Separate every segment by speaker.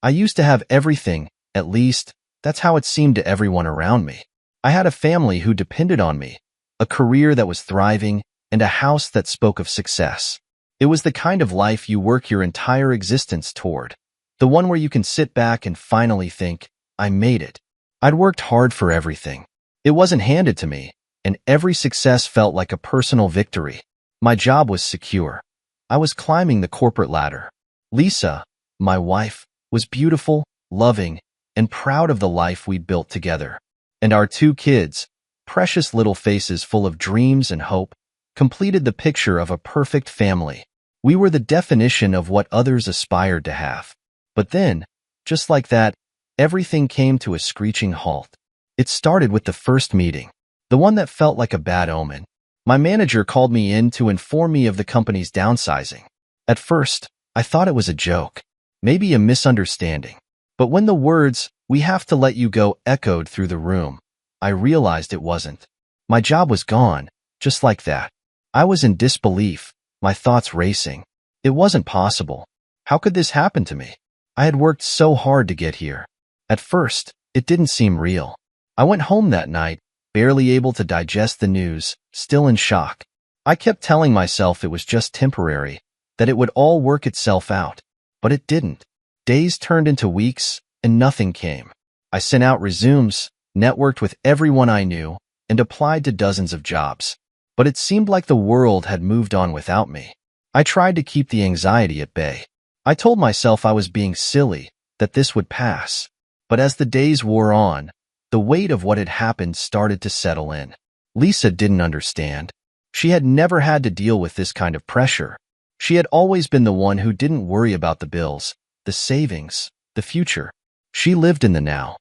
Speaker 1: I used to have everything, at least, that's how it seemed to everyone around me. I had a family who depended on me, a career that was thriving, and a house that spoke of success. It was the kind of life you work your entire existence toward, the one where you can sit back and finally think, I made it. I'd worked hard for everything. It wasn't handed to me, and every success felt like a personal victory. My job was secure. I was climbing the corporate ladder. Lisa, my wife, was beautiful, loving, and proud of the life we'd built together. And our 2 kids, precious little faces full of dreams and hope, completed the picture of a perfect family. We were the definition of what others aspired to have. But then, just like that, everything came to a screeching halt. It started with the first meeting, the one that felt like a bad omen. My manager called me in to inform me of the company's downsizing. At first, I thought it was a joke, maybe a misunderstanding. But when the words, "We have to let you go," echoed through the room, I realized it wasn't. My job was gone, just like that. I was in disbelief, my thoughts racing. It wasn't possible. How could this happen to me? I had worked so hard to get here. At first, it didn't seem real. I went home that night, barely able to digest the news, still in shock. I kept telling myself it was just temporary, that it would all work itself out. But it didn't. Days turned into weeks, and nothing came. I sent out resumes, networked with everyone I knew, and applied to dozens of jobs. But it seemed like the world had moved on without me. I tried to keep the anxiety at bay. I told myself I was being silly, that this would pass. But as the days wore on, the weight of what had happened started to settle in. Lisa didn't understand. She had never had to deal with this kind of pressure. She had always been the one who didn't worry about the bills, the savings, the future. She lived in the now.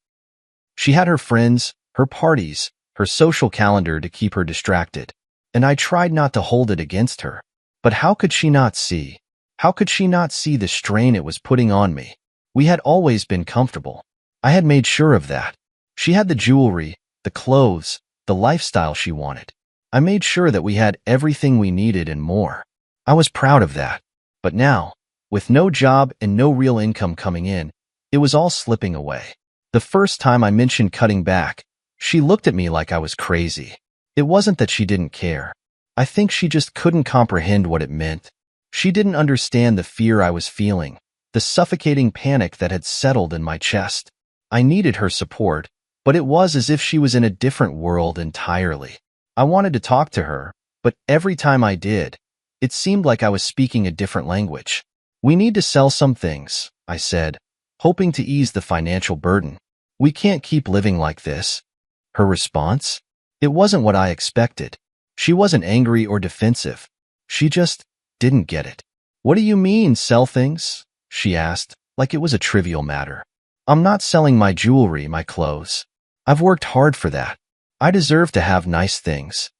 Speaker 1: She had her friends, her parties, her social calendar to keep her distracted. And I tried not to hold it against her. But how could she not see? How could she not see the strain it was putting on me? We had always been comfortable. I had made sure of that. She had the jewelry, the clothes, the lifestyle she wanted. I made sure that we had everything we needed and more. I was proud of that. But now, with no job and no real income coming in, it was all slipping away. The first time I mentioned cutting back, she looked at me like I was crazy. It wasn't that she didn't care. I think she just couldn't comprehend what it meant. She didn't understand the fear I was feeling, the suffocating panic that had settled in my chest. I needed her support, but it was as if she was in a different world entirely. I wanted to talk to her, but every time I did, it seemed like I was speaking a different language. "We need to sell some things," I said, hoping to ease the financial burden. "We can't keep living like this." Her response? It wasn't what I expected. She wasn't angry or defensive. She just didn't get it. "What do you mean, sell things?" she asked, like it was a trivial matter. "I'm not selling my jewelry, my clothes. I've worked hard for that. I deserve to have nice things."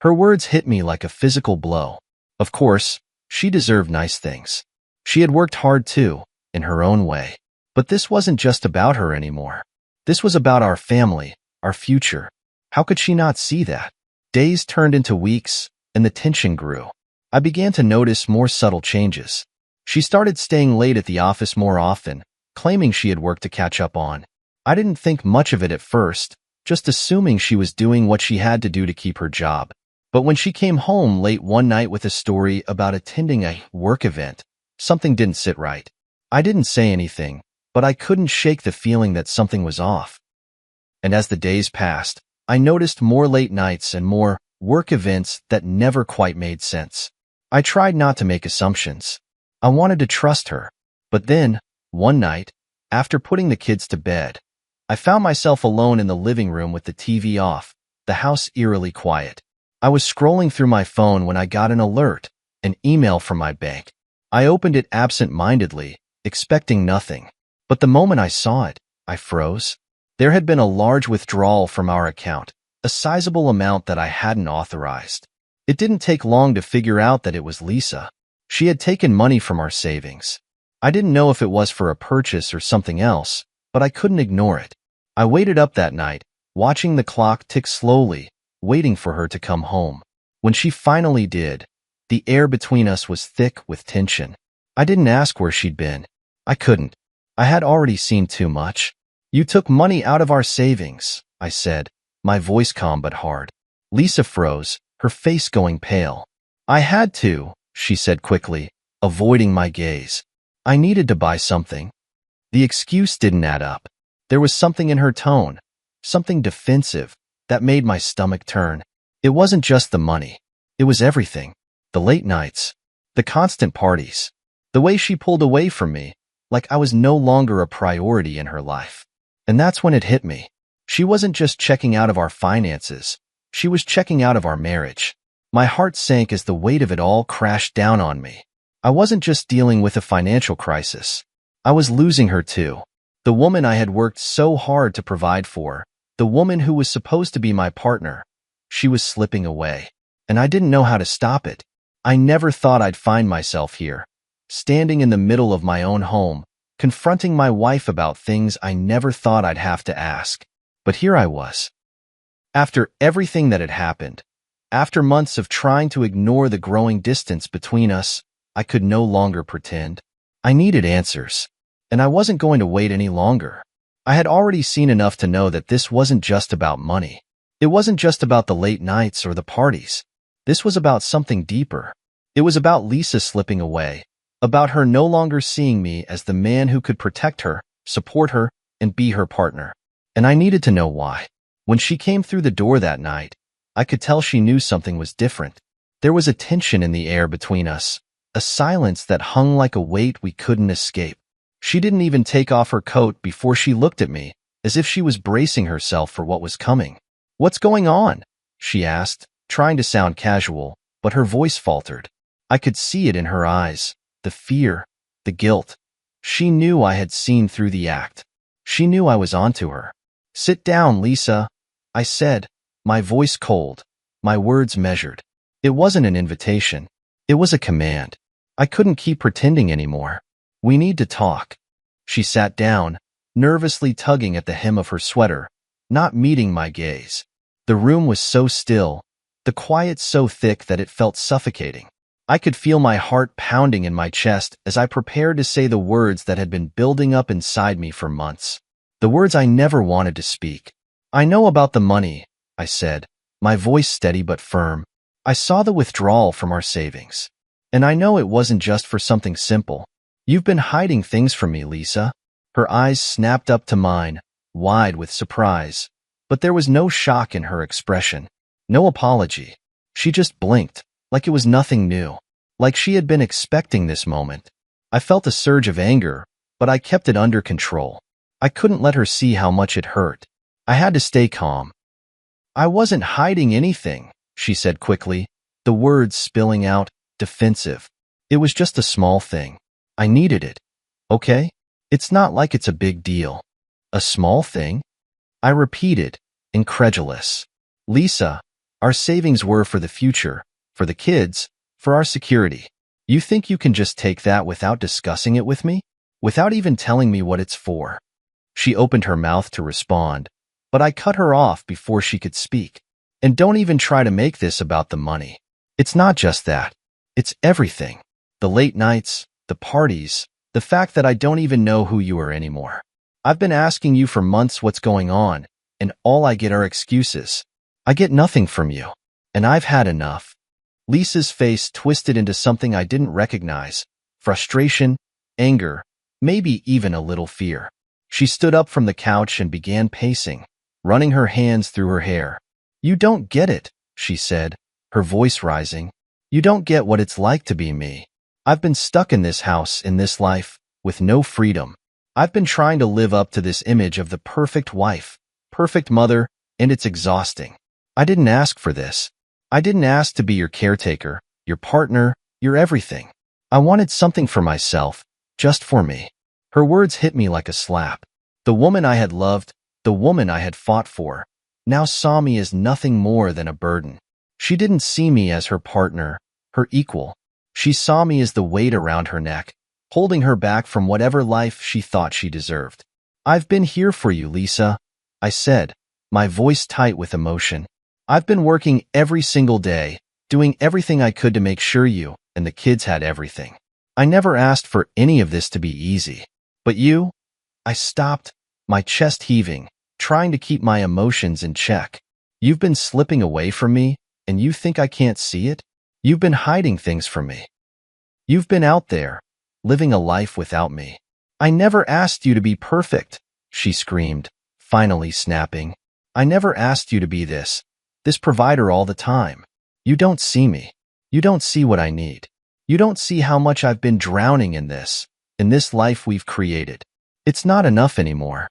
Speaker 1: Her words hit me like a physical blow. Of course, she deserved nice things. She had worked hard too, in her own way. But this wasn't just about her anymore. This was about our family, our future. How could she not see that? Days turned into weeks, and the tension grew. I began to notice more subtle changes. She started staying late at the office more often, claiming she had work to catch up on. I didn't think much of it at first, just assuming she was doing what she had to do to keep her job. But when she came home late one night with a story about attending a work event, something didn't sit right. I didn't say anything, but I couldn't shake the feeling that something was off. And as the days passed, I noticed more late nights and more work events that never quite made sense. I tried not to make assumptions. I wanted to trust her. But then, one night, after putting the kids to bed, I found myself alone in the living room with the TV off, the house eerily quiet. I was scrolling through my phone when I got an alert, an email from my bank. I opened it absent-mindedly, expecting nothing. But the moment I saw it, I froze. There had been a large withdrawal from our account, a sizable amount that I hadn't authorized. It didn't take long to figure out that it was Lisa. She had taken money from our savings. I didn't know if it was for a purchase or something else, but I couldn't ignore it. I waited up that night, watching the clock tick slowly, waiting for her to come home. When she finally did, the air between us was thick with tension. I didn't ask where she'd been. I couldn't. I had already seen too much. You took money out of our savings, I said, my voice calm but hard. Lisa froze, her face going pale. I had to, she said quickly, avoiding my gaze. I needed to buy something. The excuse didn't add up. There was something in her tone, something defensive, that made my stomach turn. It wasn't just the money. It was everything. The late nights, the constant parties, the way she pulled away from me, like I was no longer a priority in her life. And that's when it hit me. She wasn't just checking out of our finances. She was checking out of our marriage. My heart sank as the weight of it all crashed down on me. I wasn't just dealing with a financial crisis. I was losing her too. The woman I had worked so hard to provide for, the woman who was supposed to be my partner. She was slipping away, and I didn't know how to stop it. I never thought I'd find myself here, standing in the middle of my own home, confronting my wife about things I never thought I'd have to ask. But here I was. After everything that had happened, after months of trying to ignore the growing distance between us, I could no longer pretend. I needed answers, and I wasn't going to wait any longer. I had already seen enough to know that this wasn't just about money. It wasn't just about the late nights or the parties. This was about something deeper. It was about Lisa slipping away, about her no longer seeing me as the man who could protect her, support her, and be her partner. And I needed to know why. When she came through the door that night, I could tell she knew something was different. There was a tension in the air between us, a silence that hung like a weight we couldn't escape. She didn't even take off her coat before she looked at me, as if she was bracing herself for what was coming. "What's going on?" she asked, trying to sound casual, but her voice faltered. I could see it in her eyes, the fear, the guilt. She knew I had seen through the act. She knew I was onto her. "Sit down, Lisa," I said, my voice cold, my words measured. It wasn't an invitation. It was a command. I couldn't keep pretending anymore. "We need to talk." She sat down, nervously tugging at the hem of her sweater, not meeting my gaze. The room was so still, the quiet so thick that it felt suffocating. I could feel my heart pounding in my chest as I prepared to say the words that had been building up inside me for months. The words I never wanted to speak. "I know about the money," I said, my voice steady but firm. "I saw the withdrawal from our savings. And I know it wasn't just for something simple. You've been hiding things from me, Lisa." Her eyes snapped up to mine, wide with surprise. But there was no shock in her expression, no apology. She just blinked, like it was nothing new, like she had been expecting this moment. I felt a surge of anger, but I kept it under control. I couldn't let her see how much it hurt. I had to stay calm. "I wasn't hiding anything," she said quickly, the words spilling out, defensive. "It was just a small thing. I needed it. Okay? It's not like it's a big deal." "A small thing?" I repeated, incredulous. "Lisa, our savings were for the future, for the kids, for our security. You think you can just take that without discussing it with me? Without even telling me what it's for?" She opened her mouth to respond, but I cut her off before she could speak. "And don't even try to make this about the money. It's not just that. It's everything. The late nights, the parties, the fact that I don't even know who you are anymore. I've been asking you for months what's going on, and all I get are excuses. I get nothing from you, and I've had enough." Lisa's face twisted into something I didn't recognize: frustration, anger, maybe even a little fear. She stood up from the couch and began pacing, running her hands through her hair. "You don't get it," she said, her voice rising. "You don't get what it's like to be me. I've been stuck in this house, in this life, with no freedom. I've been trying to live up to this image of the perfect wife, perfect mother, and it's exhausting. I didn't ask for this. I didn't ask to be your caretaker, your partner, your everything. I wanted something for myself, just for me." Her words hit me like a slap. The woman I had loved, the woman I had fought for, now saw me as nothing more than a burden. She didn't see me as her partner, her equal. She saw me as the weight around her neck, holding her back from whatever life she thought she deserved. "I've been here for you, Lisa," I said, my voice tight with emotion. "I've been working every single day, doing everything I could to make sure you and the kids had everything. I never asked for any of this to be easy. But you, I stopped, my chest heaving, trying to keep my emotions in check. You've been slipping away from me, and you think I can't see it? You've been hiding things from me. You've been out there, living a life without me. I never asked you to be perfect, she screamed, finally snapping. I never asked you to be this provider all the time. You don't see me. You don't see what I need. You don't see how much I've been drowning in this life we've created. It's not enough anymore.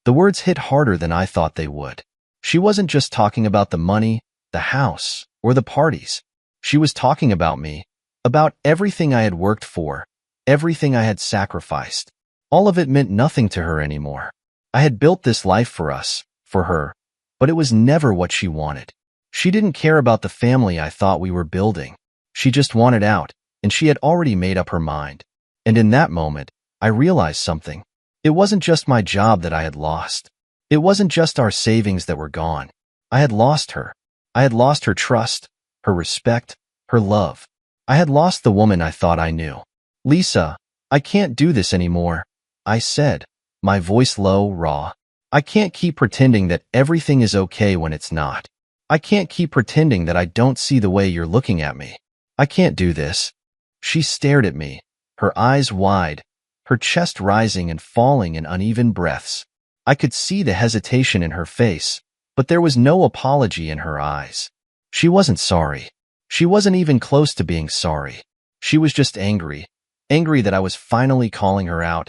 Speaker 1: The words hit harder than I thought they would. She wasn't just talking about the money, the house, or the parties. She was talking about me, about everything I had worked for, everything I had sacrificed. All of it meant nothing to her anymore. I had built this life for us, for her, but it was never what she wanted. She didn't care about the family I thought we were building. She just wanted out, and she had already made up her mind. And in that moment, I realized something. It wasn't just my job that I had lost. It wasn't just our savings that were gone. I had lost her. I had lost her trust, her respect, her love. I had lost the woman I thought I knew. Lisa, I can't do this anymore, I said, my voice low, raw. I can't keep pretending that everything is okay when it's not. I can't keep pretending that I don't see the way you're looking at me. I can't do this. She stared at me, her eyes wide, her chest rising and falling in uneven breaths. I could see the hesitation in her face, but there was no apology in her eyes. She wasn't sorry. She wasn't even close to being sorry. She was just angry. Angry that I was finally calling her out.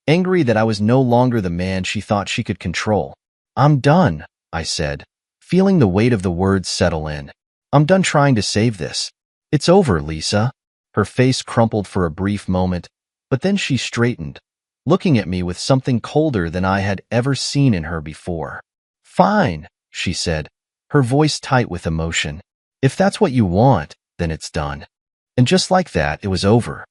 Speaker 1: Angry that I was no longer the man she thought she could control. I'm done, I said, feeling the weight of the words settle in. I'm done trying to save this. It's over, Lisa. Her face crumpled for a brief moment, but then she straightened, looking at me with something colder than I had ever seen in her before. Fine, she said, her voice tight with emotion. If that's what you want, then it's done. And just like that, it was over.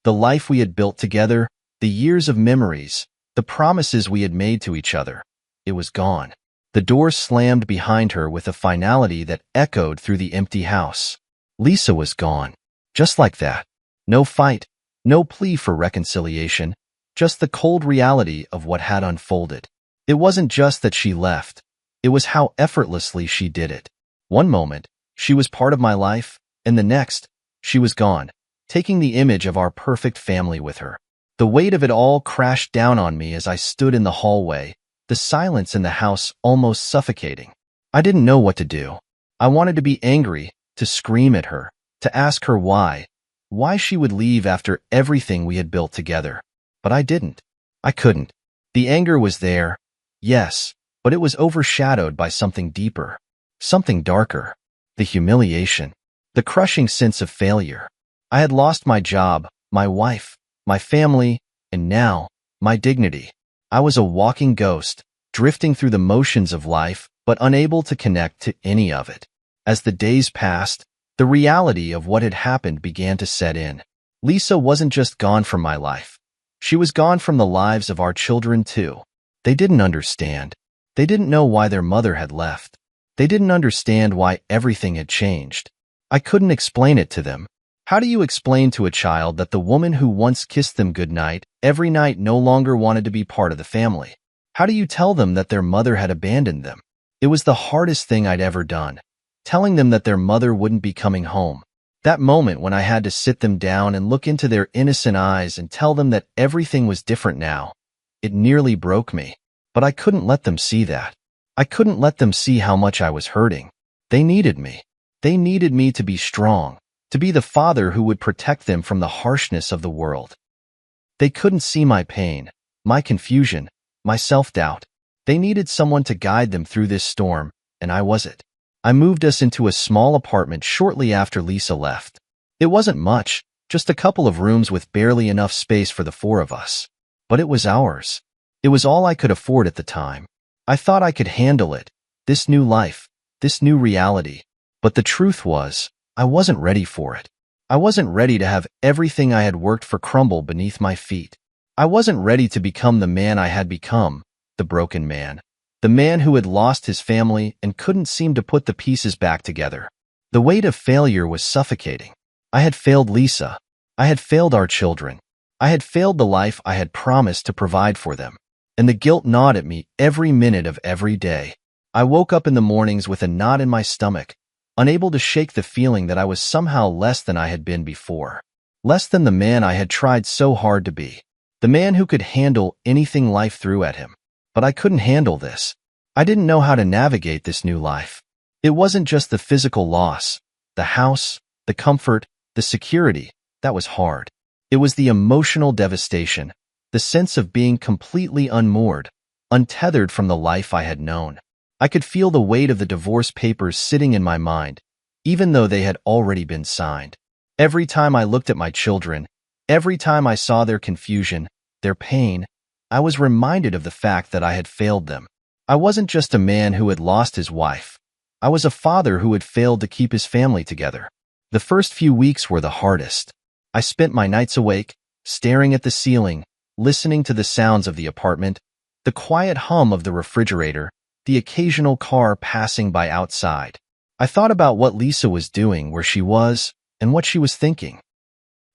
Speaker 1: The life we had built together, the years of memories, the promises we had made to each other, it was gone. The door slammed behind her with a finality that echoed through the empty house. Lisa was gone. Just like that. No fight, no plea for reconciliation, just the cold reality of what had unfolded. It wasn't just that she left. It was how effortlessly she did it. One moment, she was part of my life, and the next, she was gone, taking the image of our perfect family with her. The weight of it all crashed down on me as I stood in the hallway, the silence in the house almost suffocating. I didn't know what to do. I wanted to be angry, to scream at her, to ask her why she would leave after everything we had built together. But I didn't. I couldn't. The anger was there, yes, but it was overshadowed by something deeper, something darker. The humiliation, the crushing sense of failure. I had lost my job, my wife, my family, and now, my dignity. I was a walking ghost, drifting through the motions of life, but unable to connect to any of it. As the days passed, the reality of what had happened began to set in. Lisa wasn't just gone from my life. She was gone from the lives of our children too. They didn't understand. They didn't know why their mother had left. They didn't understand why everything had changed. I couldn't explain it to them. How do you explain to a child that the woman who once kissed them goodnight every night no longer wanted to be part of the family? How do you tell them that their mother had abandoned them? It was the hardest thing I'd ever done, telling them that their mother wouldn't be coming home. That moment when I had to sit them down and look into their innocent eyes and tell them that everything was different now, it nearly broke me. But I couldn't let them see that. I couldn't let them see how much I was hurting. They needed me. They needed me to be strong, to be the father who would protect them from the harshness of the world. They couldn't see my pain, my confusion, my self-doubt. They needed someone to guide them through this storm, and I was it. I moved us into a small apartment shortly after Lisa left. It wasn't much, just a couple of rooms with barely enough space for the four of us. But it was ours. It was all I could afford at the time. I thought I could handle it, this new life, this new reality. But the truth was, I wasn't ready for it. I wasn't ready to have everything I had worked for crumble beneath my feet. I wasn't ready to become the man I had become, the broken man. The man who had lost his family and couldn't seem to put the pieces back together. The weight of failure was suffocating. I had failed Lisa. I had failed our children. I had failed the life I had promised to provide for them, and the guilt gnawed at me every minute of every day. I woke up in the mornings with a knot in my stomach, unable to shake the feeling that I was somehow less than I had been before. Less than the man I had tried so hard to be. The man who could handle anything life threw at him. But I couldn't handle this. I didn't know how to navigate this new life. It wasn't just the physical loss, the house, the comfort, the security, that was hard. It was the emotional devastation, the sense of being completely unmoored, untethered from the life I had known. I could feel the weight of the divorce papers sitting in my mind, even though they had already been signed. Every time I looked at my children, every time I saw their confusion, their pain, I was reminded of the fact that I had failed them. I wasn't just a man who had lost his wife. I was a father who had failed to keep his family together. The first few weeks were the hardest. I spent my nights awake, staring at the ceiling, listening to the sounds of the apartment, the quiet hum of the refrigerator, the occasional car passing by outside. I thought about what Lisa was doing, where she was, and what she was thinking.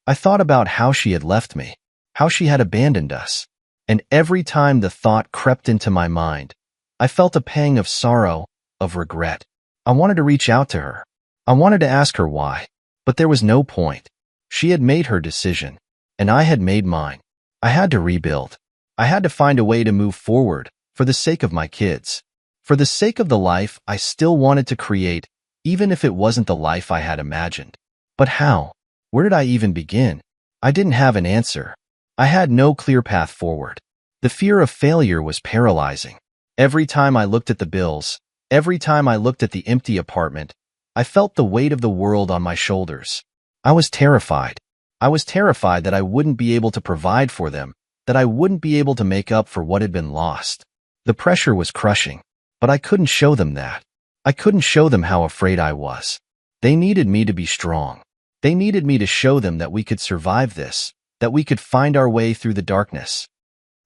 Speaker 1: I thought about how she had left me, how she had abandoned us. And every time the thought crept into my mind, I felt a pang of sorrow, of regret. I wanted to reach out to her. I wanted to ask her why, but there was no point. She had made her decision, and I had made mine. I had to rebuild. I had to find a way to move forward, for the sake of my kids. For the sake of the life I still wanted to create, even if it wasn't the life I had imagined. But how? Where did I even begin? I didn't have an answer. I had no clear path forward. The fear of failure was paralyzing. Every time I looked at the bills, every time I looked at the empty apartment, I felt the weight of the world on my shoulders. I was terrified. I was terrified that I wouldn't be able to provide for them, that I wouldn't be able to make up for what had been lost. The pressure was crushing, but I couldn't show them that. I couldn't show them how afraid I was. They needed me to be strong. They needed me to show them that we could survive this, that we could find our way through the darkness.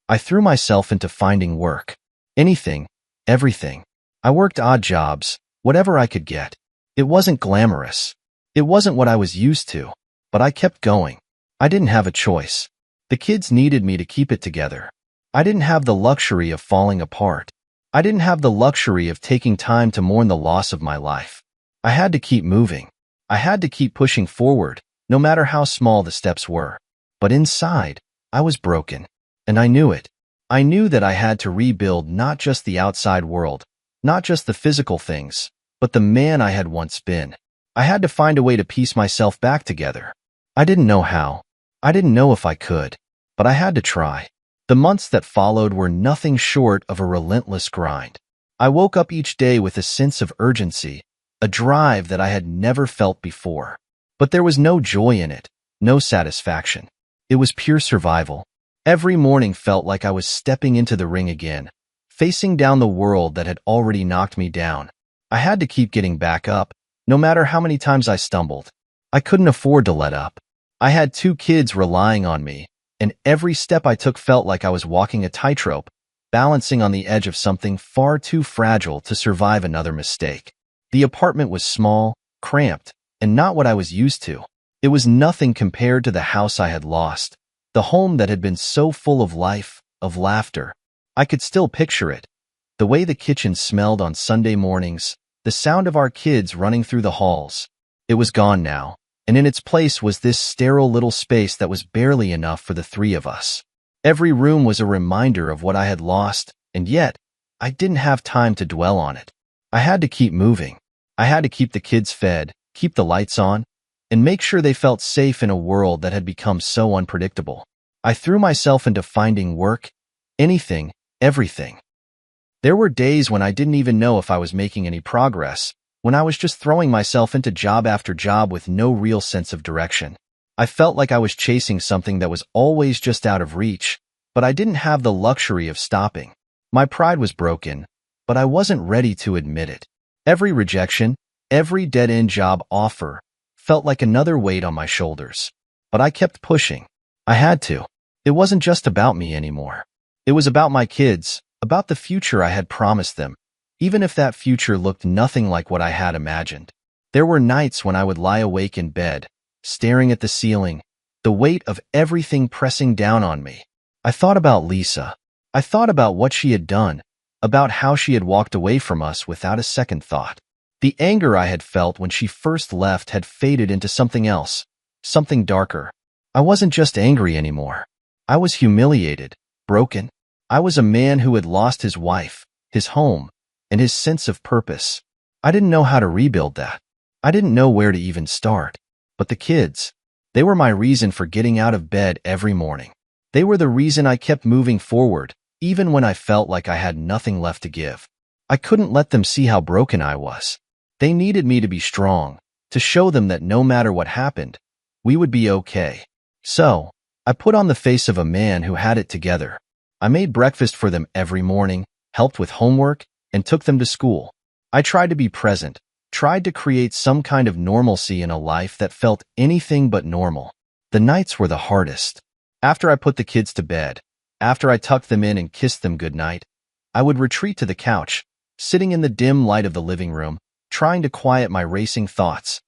Speaker 1: I threw myself into finding work. Anything, everything. I worked odd jobs, whatever I could get. It wasn't glamorous. It wasn't what I was used to, but I kept going. I didn't have a choice. The kids needed me to keep it together. I didn't have the luxury of falling apart. I didn't have the luxury of taking time to mourn the loss of my life. I had to keep moving. I had to keep pushing forward, no matter how small the steps were. But inside, I was broken, and I knew it. I knew that I had to rebuild not just the outside world, not just the physical things, but the man I had once been. I had to find a way to piece myself back together. I didn't know how. I didn't know if I could, but I had to try. The months that followed were nothing short of a relentless grind. I woke up each day with a sense of urgency, a drive that I had never felt before. But there was no joy in it, no satisfaction. It was pure survival. Every morning felt like I was stepping into the ring again, facing down the world that had already knocked me down. I had to keep getting back up, no matter how many times I stumbled. I couldn't afford to let up. I had 2 kids relying on me, and every step I took felt like I was walking a tightrope, balancing on the edge of something far too fragile to survive another mistake. The apartment was small, cramped, and not what I was used to. It was nothing compared to the house I had lost, the home that had been so full of life, of laughter. I could still picture it. The way the kitchen smelled on Sunday mornings, the sound of our kids running through the halls. It was gone now, and in its place was this sterile little space that was barely enough for the 3 of us. Every room was a reminder of what I had lost, and yet, I didn't have time to dwell on it. I had to keep moving. I had to keep the kids fed, keep the lights on, and make sure they felt safe in a world that had become so unpredictable. I threw myself into finding work, anything, everything. There were days when I didn't even know if I was making any progress, when I was just throwing myself into job after job with no real sense of direction. I felt like I was chasing something that was always just out of reach, but I didn't have the luxury of stopping. My pride was broken, but I wasn't ready to admit it. Every rejection, every dead-end job offer, felt like another weight on my shoulders. But I kept pushing. I had to. It wasn't just about me anymore. It was about my kids, about the future I had promised them, even if that future looked nothing like what I had imagined. There were nights when I would lie awake in bed, staring at the ceiling, the weight of everything pressing down on me. I thought about Lisa. I thought about what she had done, about how she had walked away from us without a second thought. The anger I had felt when she first left had faded into something else, something darker. I wasn't just angry anymore. I was humiliated, broken. I was a man who had lost his wife, his home, and his sense of purpose. I didn't know how to rebuild that. I didn't know where to even start. But the kids, they were my reason for getting out of bed every morning. They were the reason I kept moving forward, even when I felt like I had nothing left to give. I couldn't let them see how broken I was. They needed me to be strong, to show them that no matter what happened, we would be okay. So, I put on the face of a man who had it together. I made breakfast for them every morning, helped with homework, and took them to school. I tried to be present, tried to create some kind of normalcy in a life that felt anything but normal. The nights were the hardest. After I put the kids to bed, after I tucked them in and kissed them goodnight, I would retreat to the couch, sitting in the dim light of the living room, trying to quiet my racing thoughts.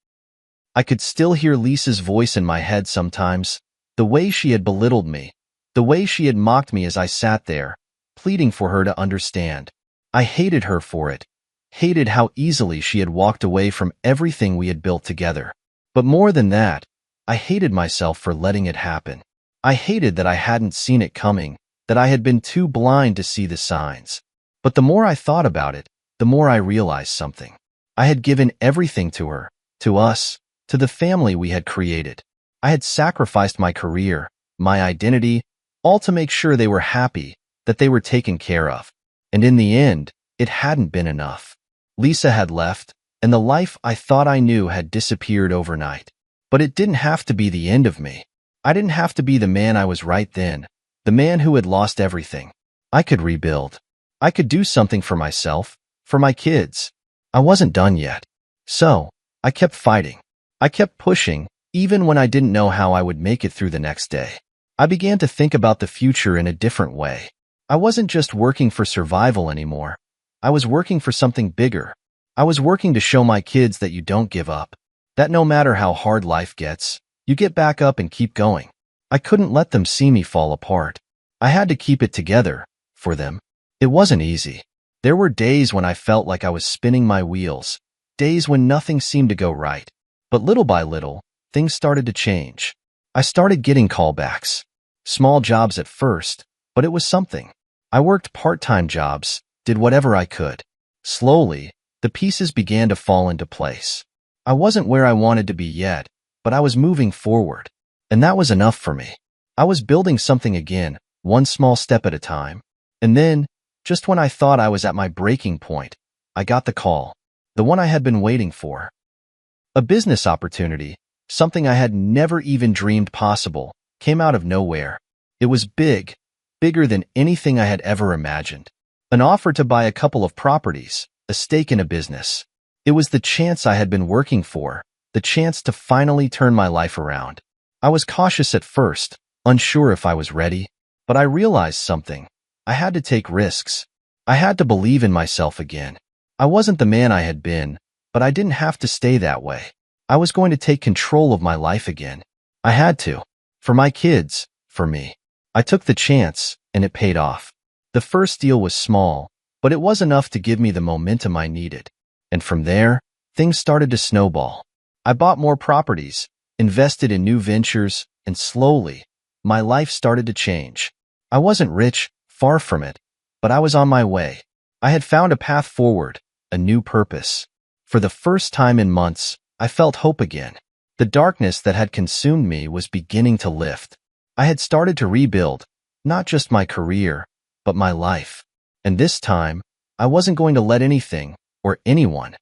Speaker 1: I could still hear Lisa's voice in my head sometimes, the way she had belittled me, the way she had mocked me as I sat there, pleading for her to understand. I hated her for it, hated how easily she had walked away from everything we had built together. But more than that, I hated myself for letting it happen. I hated that I hadn't seen it coming, that I had been too blind to see the signs. But the more I thought about it, the more I realized something. I had given everything to her, to us, to the family we had created. I had sacrificed my career, my identity, all to make sure they were happy, that they were taken care of. And in the end, it hadn't been enough. Lisa had left, and the life I thought I knew had disappeared overnight. But it didn't have to be the end of me. I didn't have to be the man I was right then, the man who had lost everything. I could rebuild. I could do something for myself, for my kids. I wasn't done yet. So, I kept fighting. I kept pushing, even when I didn't know how I would make it through the next day. I began to think about the future in a different way. I wasn't just working for survival anymore. I was working for something bigger. I was working to show my kids that you don't give up, that no matter how hard life gets, you get back up and keep going. I couldn't let them see me fall apart. I had to keep it together, for them. It wasn't easy. There were days when I felt like I was spinning my wheels, days when nothing seemed to go right. But little by little, things started to change. I started getting callbacks. Small jobs at first, but it was something. I worked part-time jobs, did whatever I could. Slowly, the pieces began to fall into place. I wasn't where I wanted to be yet, but I was moving forward. And that was enough for me. I was building something again, one small step at a time. And then, just when I thought I was at my breaking point, I got the call, the one I had been waiting for. A business opportunity, something I had never even dreamed possible, came out of nowhere. It was big, bigger than anything I had ever imagined. An offer to buy a couple of properties, a stake in a business. It was the chance I had been working for, the chance to finally turn my life around. I was cautious at first, unsure if I was ready, but I realized something. I had to take risks. I had to believe in myself again. I wasn't the man I had been, but I didn't have to stay that way. I was going to take control of my life again. I had to. For my kids, for me. I took the chance, and it paid off. The first deal was small, but it was enough to give me the momentum I needed. And from there, things started to snowball. I bought more properties, invested in new ventures, and slowly, my life started to change. I wasn't rich, far from it, but I was on my way. I had found a path forward, a new purpose. For the first time in months, I felt hope again. The darkness that had consumed me was beginning to lift. I had started to rebuild, not just my career, but my life. And this time, I wasn't going to let anything, or anyone,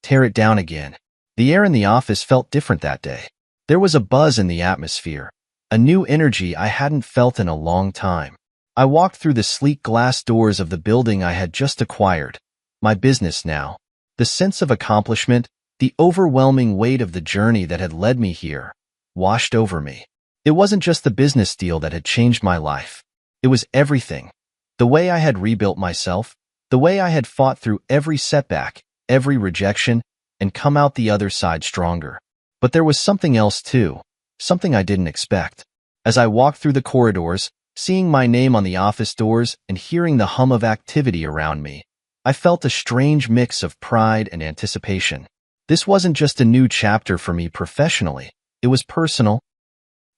Speaker 1: tear it down again. The air in the office felt different that day. There was a buzz in the atmosphere, a new energy I hadn't felt in a long time. I walked through the sleek glass doors of the building I had just acquired, my business now. The sense of accomplishment, the overwhelming weight of the journey that had led me here, washed over me. It wasn't just the business deal that had changed my life. It was everything. The way I had rebuilt myself, the way I had fought through every setback, every rejection, and come out the other side stronger. But there was something else too, something I didn't expect. As I walked through the corridors, seeing my name on the office doors and hearing the hum of activity around me, I felt a strange mix of pride and anticipation. This wasn't just a new chapter for me professionally, it was personal.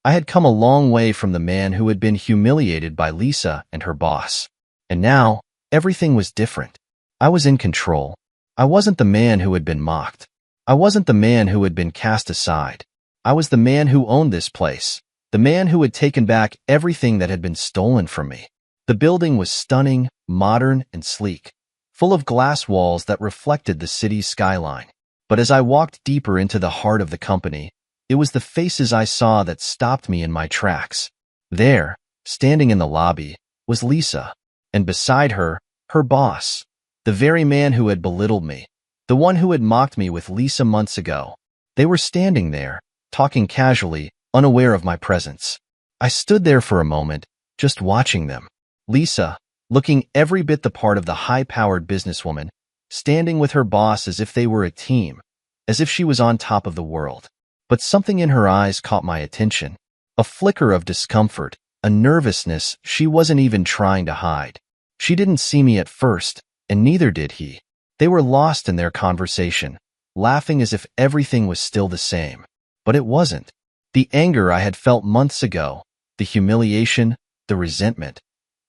Speaker 1: I had come a long way from the man who had been humiliated by Lisa and her boss. And now, everything was different. I was in control. I wasn't the man who had been mocked. I wasn't the man who had been cast aside. I was the man who owned this place, the man who had taken back everything that had been stolen from me. The building was stunning, modern, and sleek, full of glass walls that reflected the city's skyline. But as I walked deeper into the heart of the company, it was the faces I saw that stopped me in my tracks. There, standing in the lobby, was Lisa, and beside her, her boss, the very man who had belittled me, the one who had mocked me with Lisa months ago. They were standing there, talking casually, unaware of my presence. I stood there for a moment, just watching them. Lisa, looking every bit the part of the high-powered businesswoman, standing with her boss as if they were a team, as if she was on top of the world. But something in her eyes caught my attention, a flicker of discomfort, a nervousness she wasn't even trying to hide. She didn't see me at first, and neither did he. They were lost in their conversation, laughing as if everything was still the same. But it wasn't. The anger I had felt months ago, the humiliation, the resentment,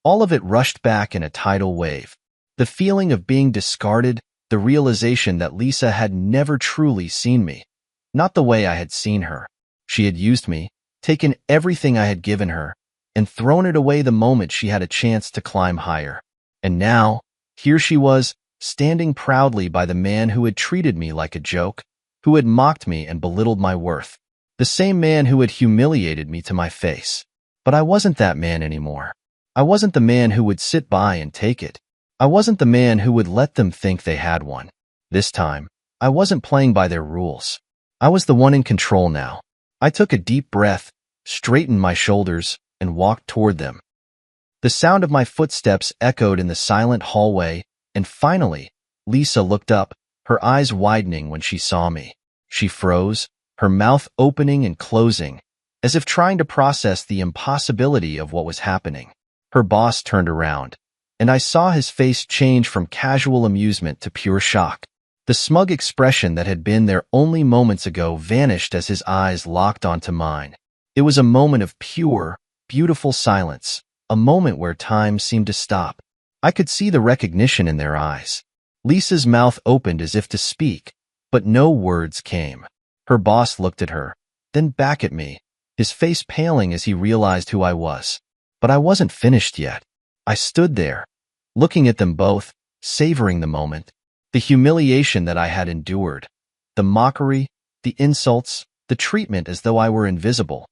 Speaker 1: all of it rushed back in a tidal wave. The feeling of being discarded, the realization that Lisa had never truly seen me. Not the way I had seen her. She had used me, taken everything I had given her, and thrown it away the moment she had a chance to climb higher. And now, here she was, standing proudly by the man who had treated me like a joke, who had mocked me and belittled my worth. The same man who had humiliated me to my face. But I wasn't that man anymore. I wasn't the man who would sit by and take it. I wasn't the man who would let them think they had one. This time, I wasn't playing by their rules. I was the one in control now. I took a deep breath, straightened my shoulders, and walked toward them. The sound of my footsteps echoed in the silent hallway, and finally, Lisa looked up, her eyes widening when she saw me. She froze, her mouth opening and closing, as if trying to process the impossibility of what was happening. Her boss turned around, and I saw his face change from casual amusement to pure shock. The smug expression that had been there only moments ago vanished as his eyes locked onto mine. It was a moment of pure, beautiful silence, a moment where time seemed to stop. I could see the recognition in their eyes. Lisa's mouth opened as if to speak, but no words came. Her boss looked at her, then back at me, his face paling as he realized who I was. But I wasn't finished yet. I stood there, looking at them both, savoring the moment. The humiliation that I had endured, the mockery, the insults, the treatment as though I were invisible.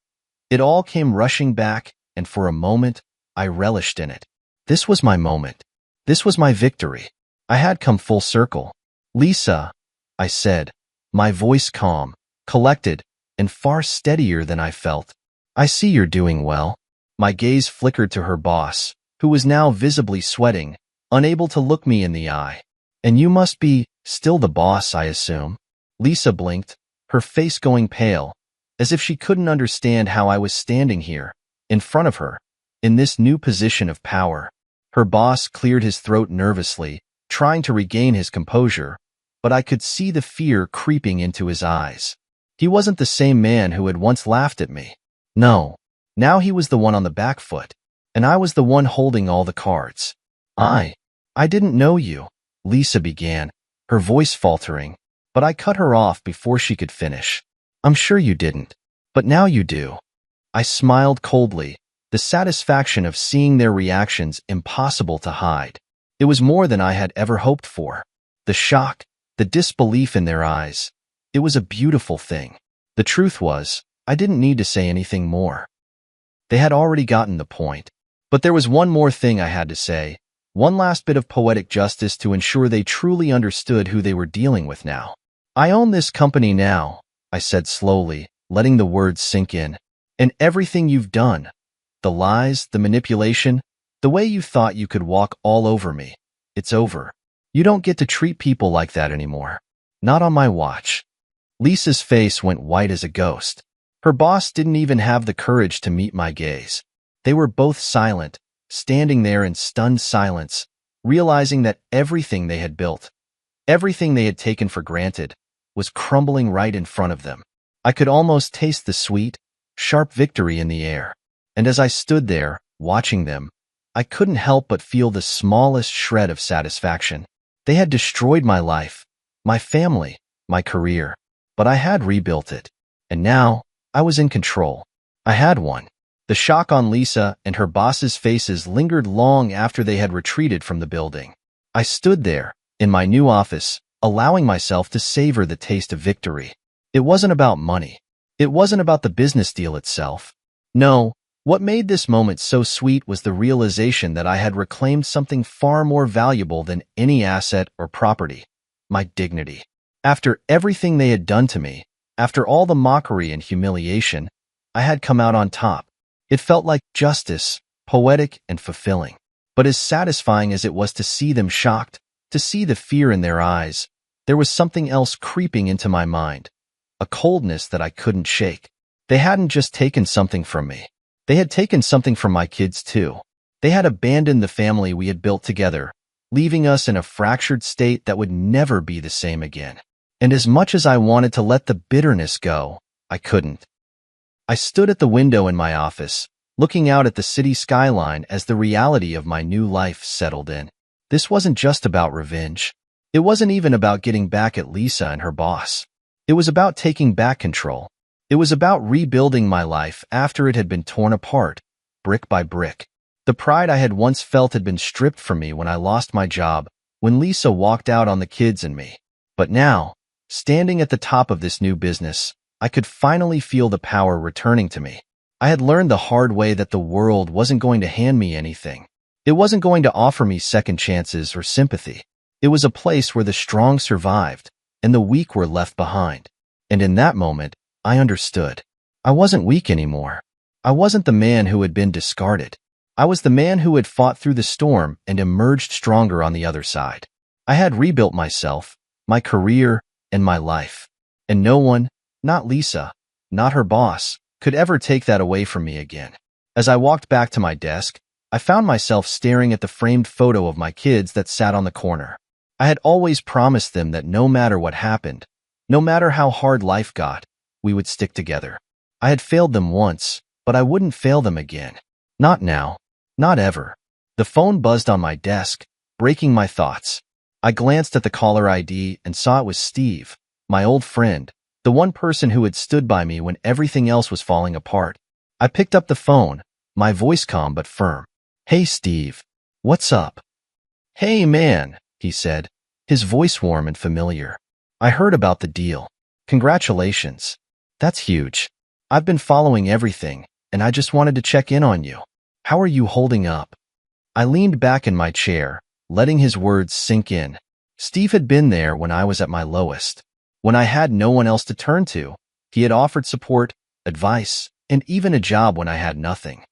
Speaker 1: It all came rushing back, and for a moment, I relished in it. This was my moment. This was my victory. I had come full circle. Lisa, I said, my voice calm, collected, and far steadier than I felt. I see you're doing well. My gaze flickered to her boss, who was now visibly sweating, unable to look me in the eye. And you must be still the boss, I assume. Lisa blinked, her face going pale, as if she couldn't understand how I was standing here, in front of her, in this new position of power. Her boss cleared his throat nervously, trying to regain his composure, but I could see the fear creeping into his eyes. He wasn't the same man who had once laughed at me. No, now he was the one on the back foot, and I was the one holding all the cards. I didn't know you, Lisa began, her voice faltering, but I cut her off before she could finish. I'm sure you didn't, but now you do. I smiled coldly, the satisfaction of seeing their reactions impossible to hide. It was more than I had ever hoped for. The shock, the disbelief in their eyes. It was a beautiful thing. The truth was, I didn't need to say anything more. They had already gotten the point. But there was one more thing I had to say, one last bit of poetic justice to ensure they truly understood who they were dealing with now. I own this company now, I said slowly, letting the words sink in. And everything you've done, the lies, the manipulation, the way you thought you could walk all over me, it's over. You don't get to treat people like that anymore. Not on my watch. Lisa's face went white as a ghost. Her boss didn't even have the courage to meet my gaze. They were both silent, standing there in stunned silence, realizing that everything they had built, everything they had taken for granted, was crumbling right in front of them. I could almost taste the sweet, sharp victory in the air. And as I stood there, watching them, I couldn't help but feel the smallest shred of satisfaction. They had destroyed my life, my family, my career, but I had rebuilt it. And now, I was in control. I had won. The shock on Lisa and her boss's faces lingered long after they had retreated from the building. I stood there, in my new office, allowing myself to savor the taste of victory. It wasn't about money. It wasn't about the business deal itself. No, what made this moment so sweet was the realization that I had reclaimed something far more valuable than any asset or property: my dignity. After everything they had done to me, after all the mockery and humiliation, I had come out on top. It felt like justice, poetic and fulfilling. But as satisfying as it was to see them shocked, to see the fear in their eyes, there was something else creeping into my mind, a coldness that I couldn't shake. They hadn't just taken something from me. They had taken something from my kids too. They had abandoned the family we had built together, leaving us in a fractured state that would never be the same again. And as much as I wanted to let the bitterness go, I couldn't. I stood at the window in my office, looking out at the city skyline as the reality of my new life settled in. This wasn't just about revenge. It wasn't even about getting back at Lisa and her boss. It was about taking back control. It was about rebuilding my life after it had been torn apart, brick by brick. The pride I had once felt had been stripped from me when I lost my job, when Lisa walked out on the kids and me. But now, standing at the top of this new business, I could finally feel the power returning to me. I had learned the hard way that the world wasn't going to hand me anything. It wasn't going to offer me second chances or sympathy. It was a place where the strong survived and the weak were left behind. And in that moment, I understood. I wasn't weak anymore. I wasn't the man who had been discarded. I was the man who had fought through the storm and emerged stronger on the other side. I had rebuilt myself, my career, and my life. And no one, not Lisa, not her boss, could ever take that away from me again. As I walked back to my desk, I found myself staring at the framed photo of my kids that sat on the corner. I had always promised them that no matter what happened, no matter how hard life got, we would stick together. I had failed them once, but I wouldn't fail them again. Not now. Not ever. The phone buzzed on my desk, breaking my thoughts. I glanced at the caller ID and saw it was Steve, my old friend, the one person who had stood by me when everything else was falling apart. I picked up the phone, my voice calm but firm. "Hey, Steve. What's up?" "Hey, man," he said, his voice warm and familiar. "I heard about the deal. Congratulations. That's huge. I've been following everything, and I just wanted to check in on you. How are you holding up?" I leaned back in my chair, letting his words sink in. Steve had been there when I was at my lowest. When I had no one else to turn to, he had offered support, advice, and even a job when I had nothing.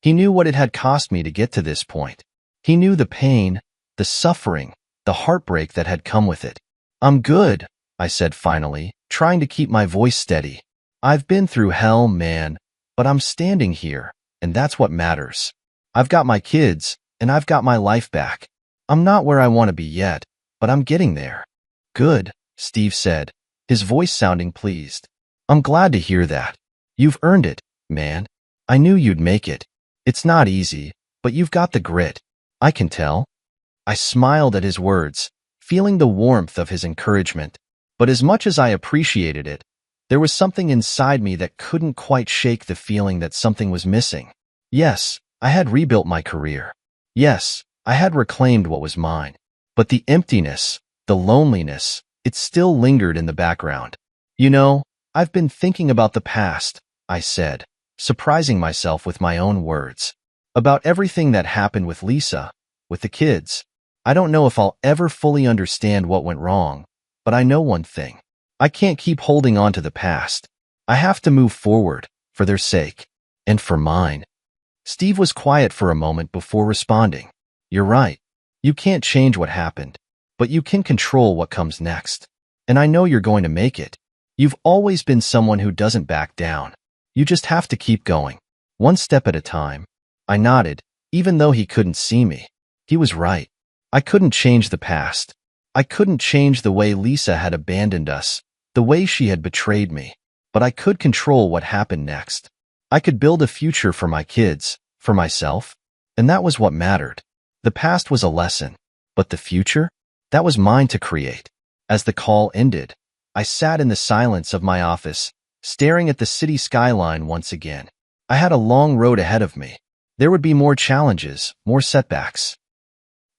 Speaker 1: He knew what it had cost me to get to this point. He knew the pain, the suffering, the heartbreak that had come with it. "I'm good," I said finally, trying to keep my voice steady. "I've been through hell, man, but I'm standing here, and that's what matters. I've got my kids, and I've got my life back. I'm not where I want to be yet, but I'm getting there." "Good," Steve said, his voice sounding pleased. "I'm glad to hear that. You've earned it, man. I knew you'd make it. It's not easy, but you've got the grit. I can tell." I smiled at his words, feeling the warmth of his encouragement. But as much as I appreciated it, there was something inside me that couldn't quite shake the feeling that something was missing. Yes, I had rebuilt my career. Yes, I had reclaimed what was mine. But the emptiness, the loneliness, it still lingered in the background. "You know, I've been thinking about the past," I said, surprising myself with my own words. "About everything that happened with Lisa, with the kids. I don't know if I'll ever fully understand what went wrong, but I know one thing. I can't keep holding on to the past. I have to move forward, for their sake, and for mine." Steve was quiet for a moment before responding. "You're right. You can't change what happened, but you can control what comes next. And I know you're going to make it. You've always been someone who doesn't back down. You just have to keep going, one step at a time. I nodded, even though he couldn't see me. He was right. I couldn't change the past. I couldn't change the way Lisa had abandoned us, the way she had betrayed me. But I could control what happened next. I could build a future for my kids, for myself, and that was what mattered. The past was a lesson, but the future? That was mine to create. As the call ended, I sat in the silence of my office, staring at the city skyline once again. I had a long road ahead of me. There would be more challenges, more setbacks.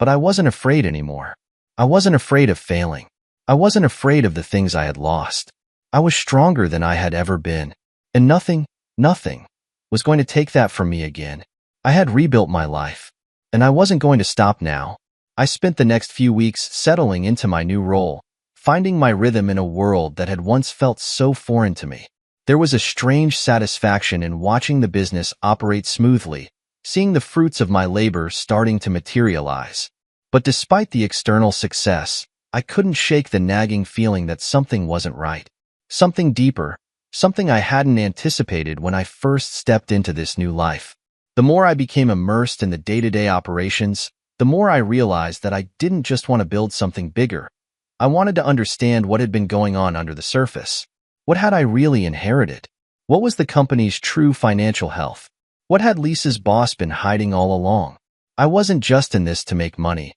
Speaker 1: But I wasn't afraid anymore. I wasn't afraid of failing. I wasn't afraid of the things I had lost. I was stronger than I had ever been, and nothing was going to take that from me again. I had rebuilt my life, and I wasn't going to stop now. I spent the next few weeks settling into my new role, finding my rhythm in a world that had once felt so foreign to me. There was a strange satisfaction in watching the business operate smoothly, seeing the fruits of my labor starting to materialize. But despite the external success, I couldn't shake the nagging feeling that something wasn't right. Something deeper, something I hadn't anticipated when I first stepped into this new life. The more I became immersed in the day-to-day operations, the more I realized that I didn't just want to build something bigger. I wanted to understand what had been going on under the surface. What had I really inherited? What was the company's true financial health? What had Lisa's boss been hiding all along? I wasn't just in this to make money.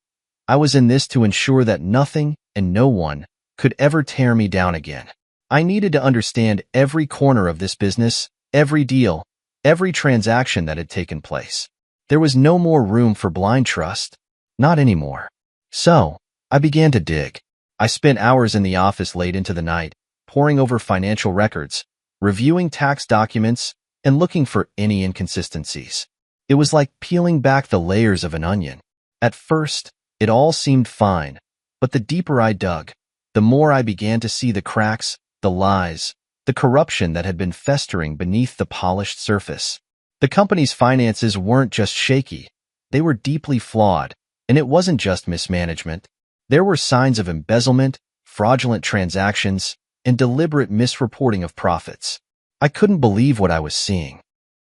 Speaker 1: I was in this to ensure that nothing and no one could ever tear me down again. I needed to understand every corner of this business, every deal, every transaction that had taken place. There was no more room for blind trust. Not anymore. So, I began to dig. I spent hours in the office late into the night, poring over financial records, reviewing tax documents, and looking for any inconsistencies. It was like peeling back the layers of an onion. At first, it all seemed fine, but the deeper I dug, the more I began to see the cracks, the lies, the corruption that had been festering beneath the polished surface. The company's finances weren't just shaky, they were deeply flawed, and it wasn't just mismanagement. There were signs of embezzlement, fraudulent transactions, and deliberate misreporting of profits. I couldn't believe what I was seeing.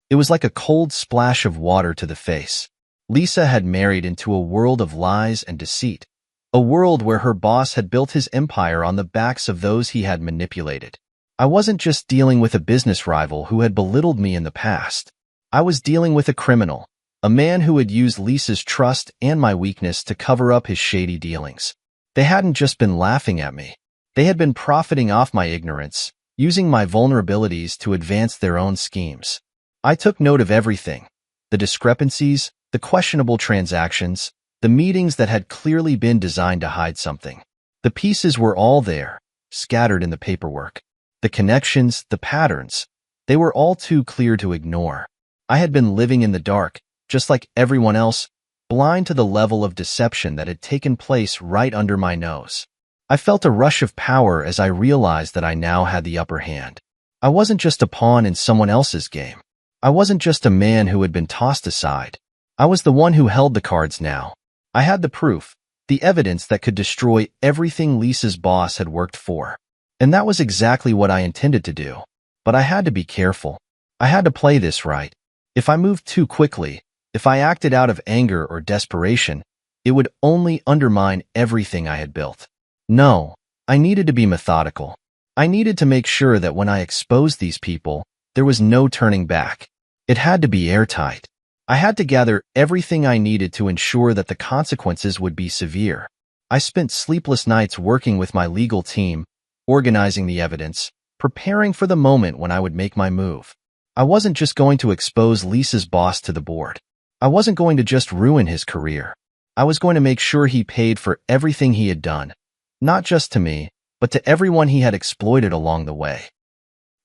Speaker 1: It was like a cold splash of water to the face. Lisa had married into a world of lies and deceit, a world where her boss had built his empire on the backs of those he had manipulated. I wasn't just dealing with a business rival who had belittled me in the past. I was dealing with a criminal, a man who had used Lisa's trust and my weakness to cover up his shady dealings. They hadn't just been laughing at me. They had been profiting off my ignorance, using my vulnerabilities to advance their own schemes. I took note of everything: the discrepancies, the questionable transactions, the meetings that had clearly been designed to hide something. The pieces were all there, scattered in the paperwork. The connections, the patterns, they were all too clear to ignore. I had been living in the dark, just like everyone else, blind to the level of deception that had taken place right under my nose. I felt a rush of power as I realized that I now had the upper hand. I wasn't just a pawn in someone else's game. I wasn't just a man who had been tossed aside. I was the one who held the cards now. I had the proof, the evidence that could destroy everything Lisa's boss had worked for. And that was exactly what I intended to do. But I had to be careful. I had to play this right. If I moved too quickly, if I acted out of anger or desperation, it would only undermine everything I had built. No, I needed to be methodical. I needed to make sure that when I exposed these people, there was no turning back. It had to be airtight. I had to gather everything I needed to ensure that the consequences would be severe. I spent sleepless nights working with my legal team, organizing the evidence, preparing for the moment when I would make my move. I wasn't just going to expose Lisa's boss to the board. I wasn't going to just ruin his career. I was going to make sure he paid for everything he had done, not just to me, but to everyone he had exploited along the way.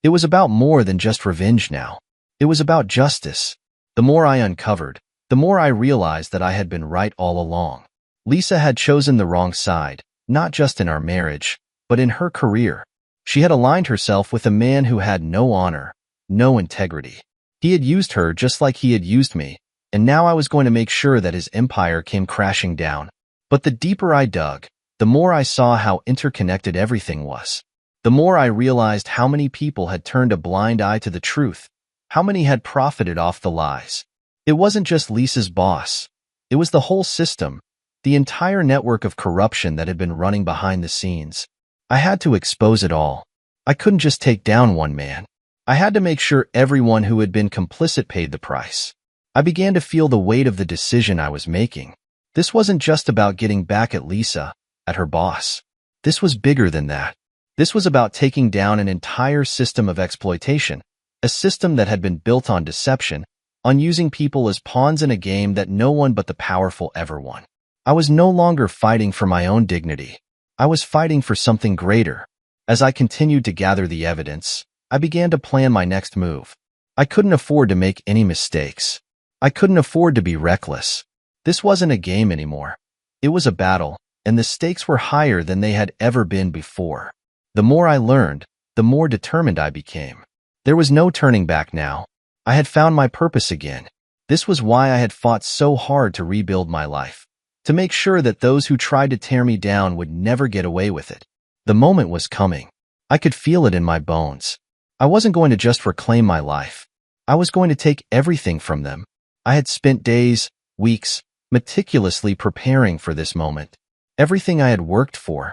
Speaker 1: It was about more than just revenge now. It was about justice. The more I uncovered, the more I realized that I had been right all along. Lisa had chosen the wrong side, not just in our marriage, but in her career. She had aligned herself with a man who had no honor, no integrity. He had used her just like he had used me, and now I was going to make sure that his empire came crashing down. But the deeper I dug, the more I saw how interconnected everything was. The The more I realized how many people had turned a blind eye to the truth, how many had profited off the lies. It wasn't just Lisa's boss. It was the whole system, the entire network of corruption that had been running behind the scenes. I had to expose it all. I couldn't just take down one man. I had to make sure everyone who had been complicit paid the price. I began to feel the weight of the decision I was making. This wasn't just about getting back at Lisa, at her boss. This was bigger than that. This was about taking down an entire system of exploitation, a system that had been built on deception, on using people as pawns in a game that no one but the powerful ever won. I was no longer fighting for my own dignity. I was fighting for something greater. As I continued to gather the evidence, I began to plan my next move. I couldn't afford to make any mistakes. I couldn't afford to be reckless. This wasn't a game anymore. It was a battle, and the stakes were higher than they had ever been before. The more I learned, the more determined I became. There was no turning back now. I had found my purpose again. This was why I had fought so hard to rebuild my life, to make sure that those who tried to tear me down would never get away with it. The moment was coming. I could feel it in my bones. I wasn't going to just reclaim my life. I was going to take everything from them. I had spent days, weeks, meticulously preparing for this moment. Everything I had worked for.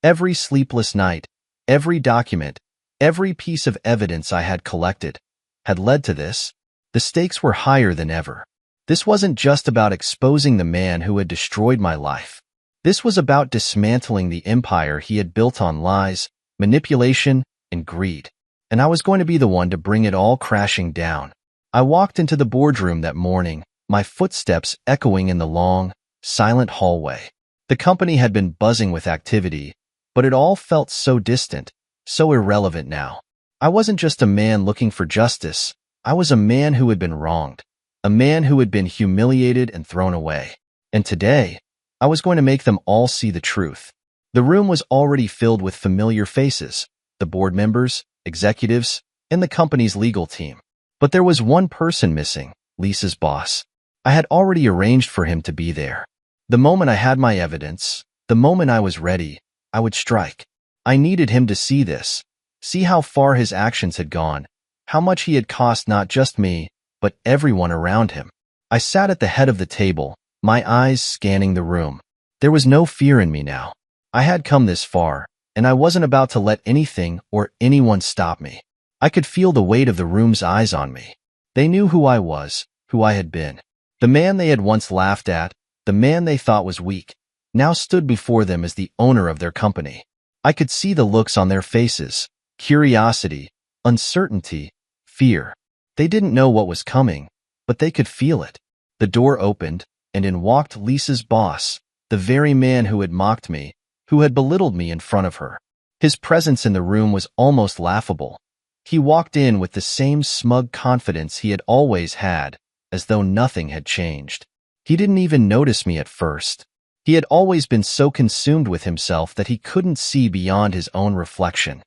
Speaker 1: Every sleepless night, every document, every piece of evidence I had collected, had led to this. The stakes were higher than ever. This wasn't just about exposing the man who had destroyed my life. This was about dismantling the empire he had built on lies, manipulation, and greed. And I was going to be the one to bring it all crashing down. I walked into the boardroom that morning, my footsteps echoing in the long, silent hallway. The company had been buzzing with activity, but it all felt so distant, so irrelevant now. I wasn't just a man looking for justice. I was a man who had been wronged, a man who had been humiliated and thrown away. And today, I was going to make them all see the truth. The room was already filled with familiar faces, the board members, executives, and the company's legal team. But there was one person missing, Lisa's boss. I had already arranged for him to be there. The moment I had my evidence, the moment I was ready, I would strike. I needed him to see this, see how far his actions had gone, how much he had cost not just me, but everyone around him. I sat at the head of the table, my eyes scanning the room. There was no fear in me now. I had come this far, and I wasn't about to let anything or anyone stop me. I could feel the weight of the room's eyes on me. They knew who I was, who I had been. The man they had once laughed at, the man they thought was weak, now stood before them as the owner of their company. I could see the looks on their faces, curiosity, uncertainty, fear. They didn't know what was coming, but they could feel it. The door opened, and in walked Lisa's boss, the very man who had mocked me, who had belittled me in front of her. His presence in the room was almost laughable. He walked in with the same smug confidence he had always had, as though nothing had changed. He didn't even notice me at first. He had always been so consumed with himself that he couldn't see beyond his own reflection.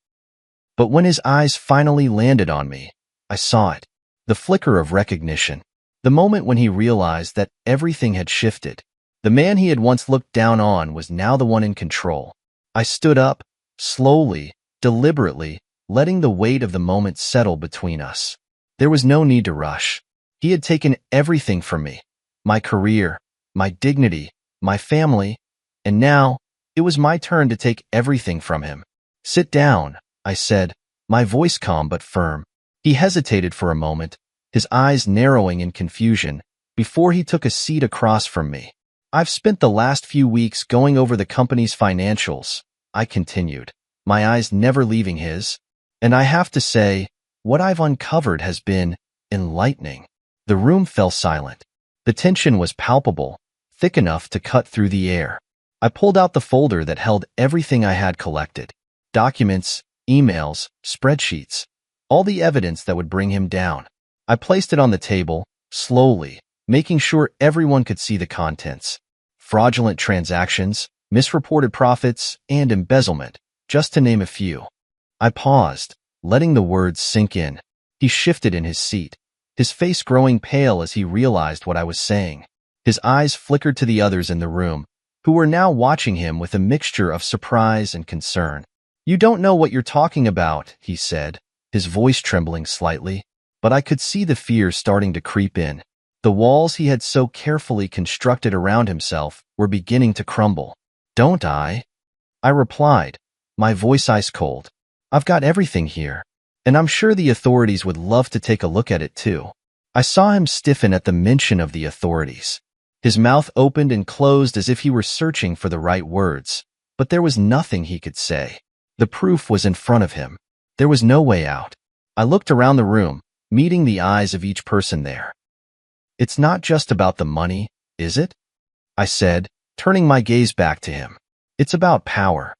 Speaker 1: But when his eyes finally landed on me, I saw it. The flicker of recognition. The moment when he realized that everything had shifted. The man he had once looked down on was now the one in control. I stood up, slowly, deliberately, letting the weight of the moment settle between us. There was no need to rush. He had taken everything from me. My career, my dignity, my family, and now, it was my turn to take everything from him. "Sit down," I said, my voice calm but firm. He hesitated for a moment, his eyes narrowing in confusion, before he took a seat across from me. "I've spent the last few weeks going over the company's financials," I continued, my eyes never leaving his, "and I have to say, what I've uncovered has been enlightening." The room fell silent. The tension was palpable, thick enough to cut through the air. I pulled out the folder that held everything I had collected. Documents, emails, spreadsheets, all the evidence that would bring him down. I placed it on the table, slowly, making sure everyone could see the contents. Fraudulent transactions, misreported profits, and embezzlement, just to name a few. I paused, letting the words sink in. He shifted in his seat, his face growing pale as he realized what I was saying. His eyes flickered to the others in the room, who were now watching him with a mixture of surprise and concern. You don't know what you're talking about, he said, his voice trembling slightly, but I could see the fear starting to creep in. The walls he had so carefully constructed around himself were beginning to crumble. Don't I? I replied, my voice ice cold. I've got everything here, and I'm sure the authorities would love to take a look at it too. I saw him stiffen at the mention of the authorities. His mouth opened and closed as if he were searching for the right words, but there was nothing he could say. The proof was in front of him. There was no way out. I looked around the room, meeting the eyes of each person there. It's not just about the money, is it? I said, turning my gaze back to him. It's about power.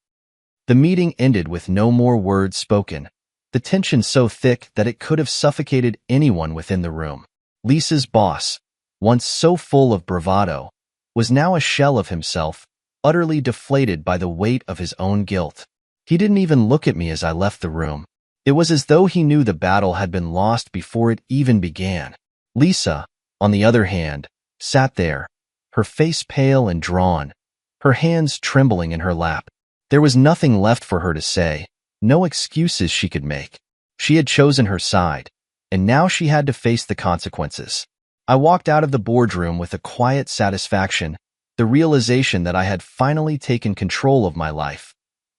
Speaker 1: The meeting ended with no more words spoken, the tension so thick that it could have suffocated anyone within the room. Lisa's boss, once so full of bravado, was now a shell of himself, utterly deflated by the weight of his own guilt. He didn't even look at me as I left the room. It was as though he knew the battle had been lost before it even began. Lisa, on the other hand, sat there, her face pale and drawn, her hands trembling in her lap. There was nothing left for her to say, no excuses she could make. She had chosen her side, and now she had to face the consequences. I walked out of the boardroom with a quiet satisfaction, the realization that I had finally taken control of my life,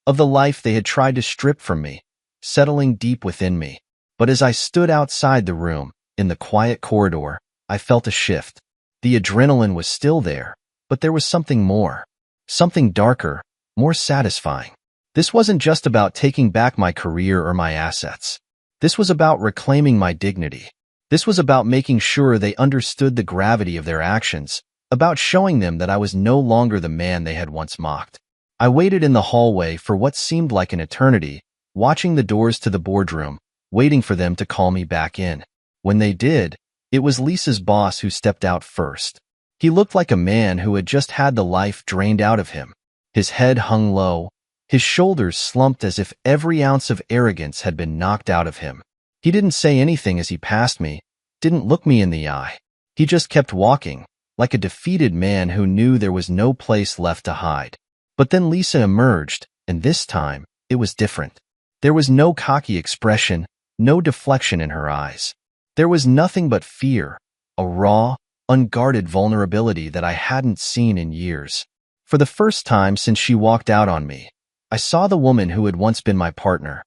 Speaker 1: of the life they had tried to strip from me, settling deep within me. But as I stood outside the room, in the quiet corridor, I felt a shift. The adrenaline was still there, but there was something more, something darker, more satisfying. This wasn't just about taking back my career or my assets. This was about reclaiming my dignity. This was about making sure they understood the gravity of their actions, about showing them that I was no longer the man they had once mocked. I waited in the hallway for what seemed like an eternity, watching the doors to the boardroom, waiting for them to call me back in. When they did, it was Lisa's boss who stepped out first. He looked like a man who had just had the life drained out of him. His head hung low, his shoulders slumped as if every ounce of arrogance had been knocked out of him. He didn't say anything as he passed me, didn't look me in the eye. He just kept walking, like a defeated man who knew there was no place left to hide. But then Lisa emerged, and this time, it was different. There was no cocky expression, no deflection in her eyes. There was nothing but fear, a raw, unguarded vulnerability that I hadn't seen in years. For the first time since she walked out on me, I saw the woman who had once been my partner.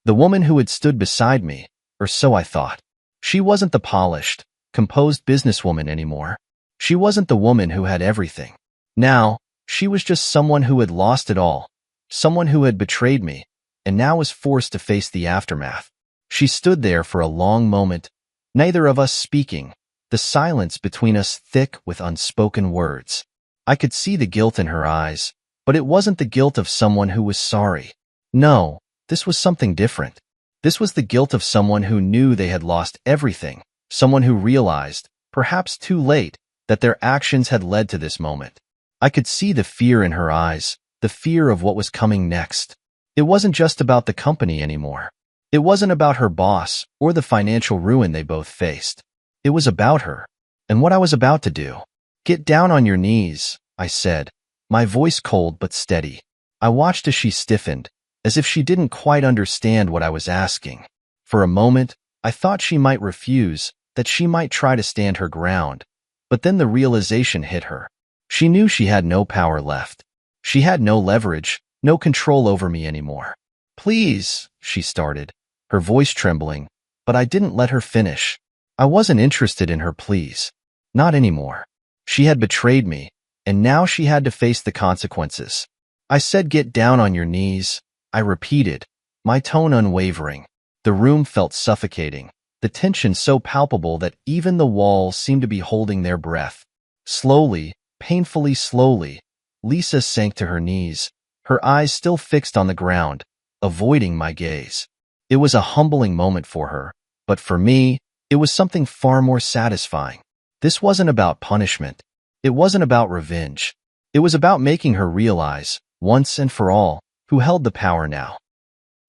Speaker 1: The woman who had stood beside me, or so I thought. She wasn't the polished, composed businesswoman anymore. She wasn't the woman who had everything. Now, she was just someone who had lost it all, someone who had betrayed me, and now was forced to face the aftermath. She stood there for a long moment, neither of us speaking, the silence between us thick with unspoken words. I could see the guilt in her eyes, but it wasn't the guilt of someone who was sorry. No, this was something different. This was the guilt of someone who knew they had lost everything, someone who realized, perhaps too late, that their actions had led to this moment. I could see the fear in her eyes, the fear of what was coming next. It wasn't just about the company anymore. It wasn't about her boss or the financial ruin they both faced. It was about her, and what I was about to do. "Get down on your knees," I said, my voice cold but steady. I watched as she stiffened, as if she didn't quite understand what I was asking. For a moment, I thought she might refuse, that she might try to stand her ground. But then the realization hit her. She knew she had no power left. She had no leverage, no control over me anymore. "Please," she started, her voice trembling, but I didn't let her finish. I wasn't interested in her pleas. Not anymore. She had betrayed me, and now she had to face the consequences. I said, "Get down on your knees," I repeated, my tone unwavering. The room felt suffocating, the tension so palpable that even the walls seemed to be holding their breath. Slowly, painfully slowly, Lisa sank to her knees, her eyes still fixed on the ground, avoiding my gaze. It was a humbling moment for her, but for me, it was something far more satisfying. This wasn't about punishment. It wasn't about revenge. It was about making her realize, once and for all, who held the power now.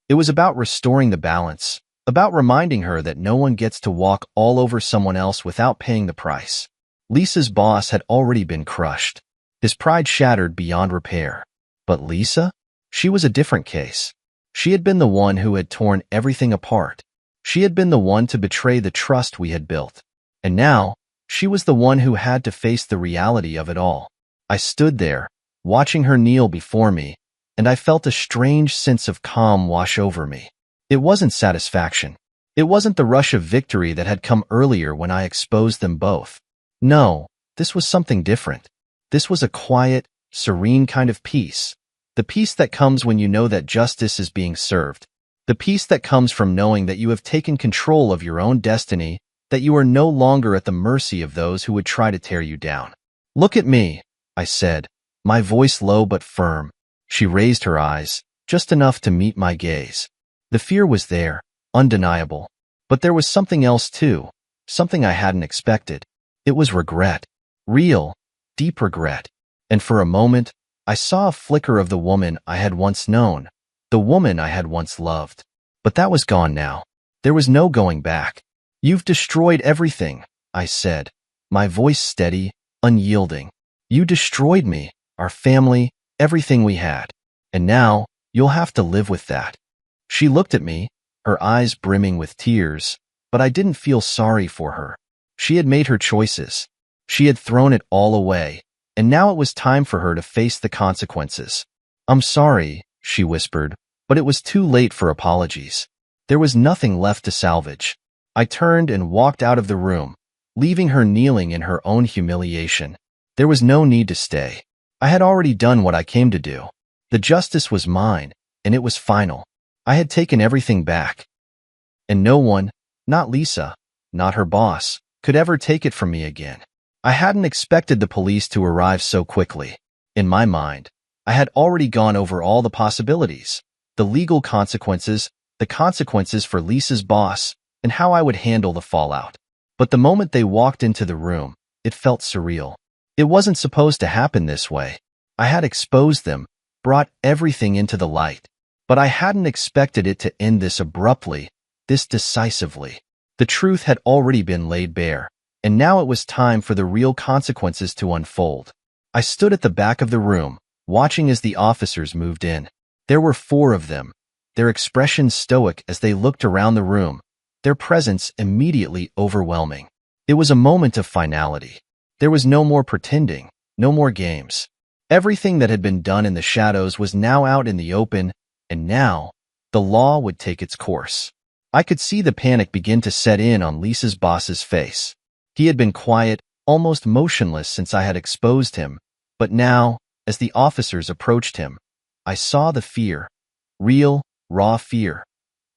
Speaker 1: It was about restoring the balance, about reminding her that no one gets to walk all over someone else without paying the price. Lisa's boss had already been crushed, his pride shattered beyond repair. But Lisa? She was a different case. She had been the one who had torn everything apart. She had been the one to betray the trust we had built. And now, she was the one who had to face the reality of it all. I stood there, watching her kneel before me, and I felt a strange sense of calm wash over me. It wasn't satisfaction. It wasn't the rush of victory that had come earlier when I exposed them both. No, this was something different. This was a quiet, serene kind of peace. The peace that comes when you know that justice is being served. The peace that comes from knowing that you have taken control of your own destiny, that you are no longer at the mercy of those who would try to tear you down. Look at me, I said, my voice low but firm. She raised her eyes, just enough to meet my gaze. The fear was there, undeniable. But there was something else too, something I hadn't expected. It was regret. Real, deep regret. And for a moment, I saw a flicker of the woman I had once known, the woman I had once loved. But that was gone now. There was no going back. You've destroyed everything, I said, my voice steady, unyielding. You destroyed me, our family, everything we had. And now, you'll have to live with that. She looked at me, her eyes brimming with tears, but I didn't feel sorry for her. She had made her choices. She had thrown it all away, and now it was time for her to face the consequences. I'm sorry, she whispered, but it was too late for apologies. There was nothing left to salvage. I turned and walked out of the room, leaving her kneeling in her own humiliation. There was no need to stay. I had already done what I came to do. The justice was mine, and it was final. I had taken everything back. And no one, not Lisa, not her boss, could ever take it from me again. I hadn't expected the police to arrive so quickly. In my mind, I had already gone over all the possibilities, the legal consequences, the consequences for Lisa's boss, and how I would handle the fallout. But the moment they walked into the room, it felt surreal. It wasn't supposed to happen this way. I had exposed them, brought everything into the light. But I hadn't expected it to end this abruptly, this decisively. The truth had already been laid bare, and now it was time for the real consequences to unfold. I stood at the back of the room, watching as the officers moved in. There were 4 of them, their expressions stoic as they looked around the room, their presence immediately overwhelming. It was a moment of finality. There was no more pretending, no more games. Everything that had been done in the shadows was now out in the open, and now, the law would take its course. I could see the panic begin to set in on Lisa's boss's face. He had been quiet, almost motionless since I had exposed him, but now, as the officers approached him, I saw the fear, real, raw fear,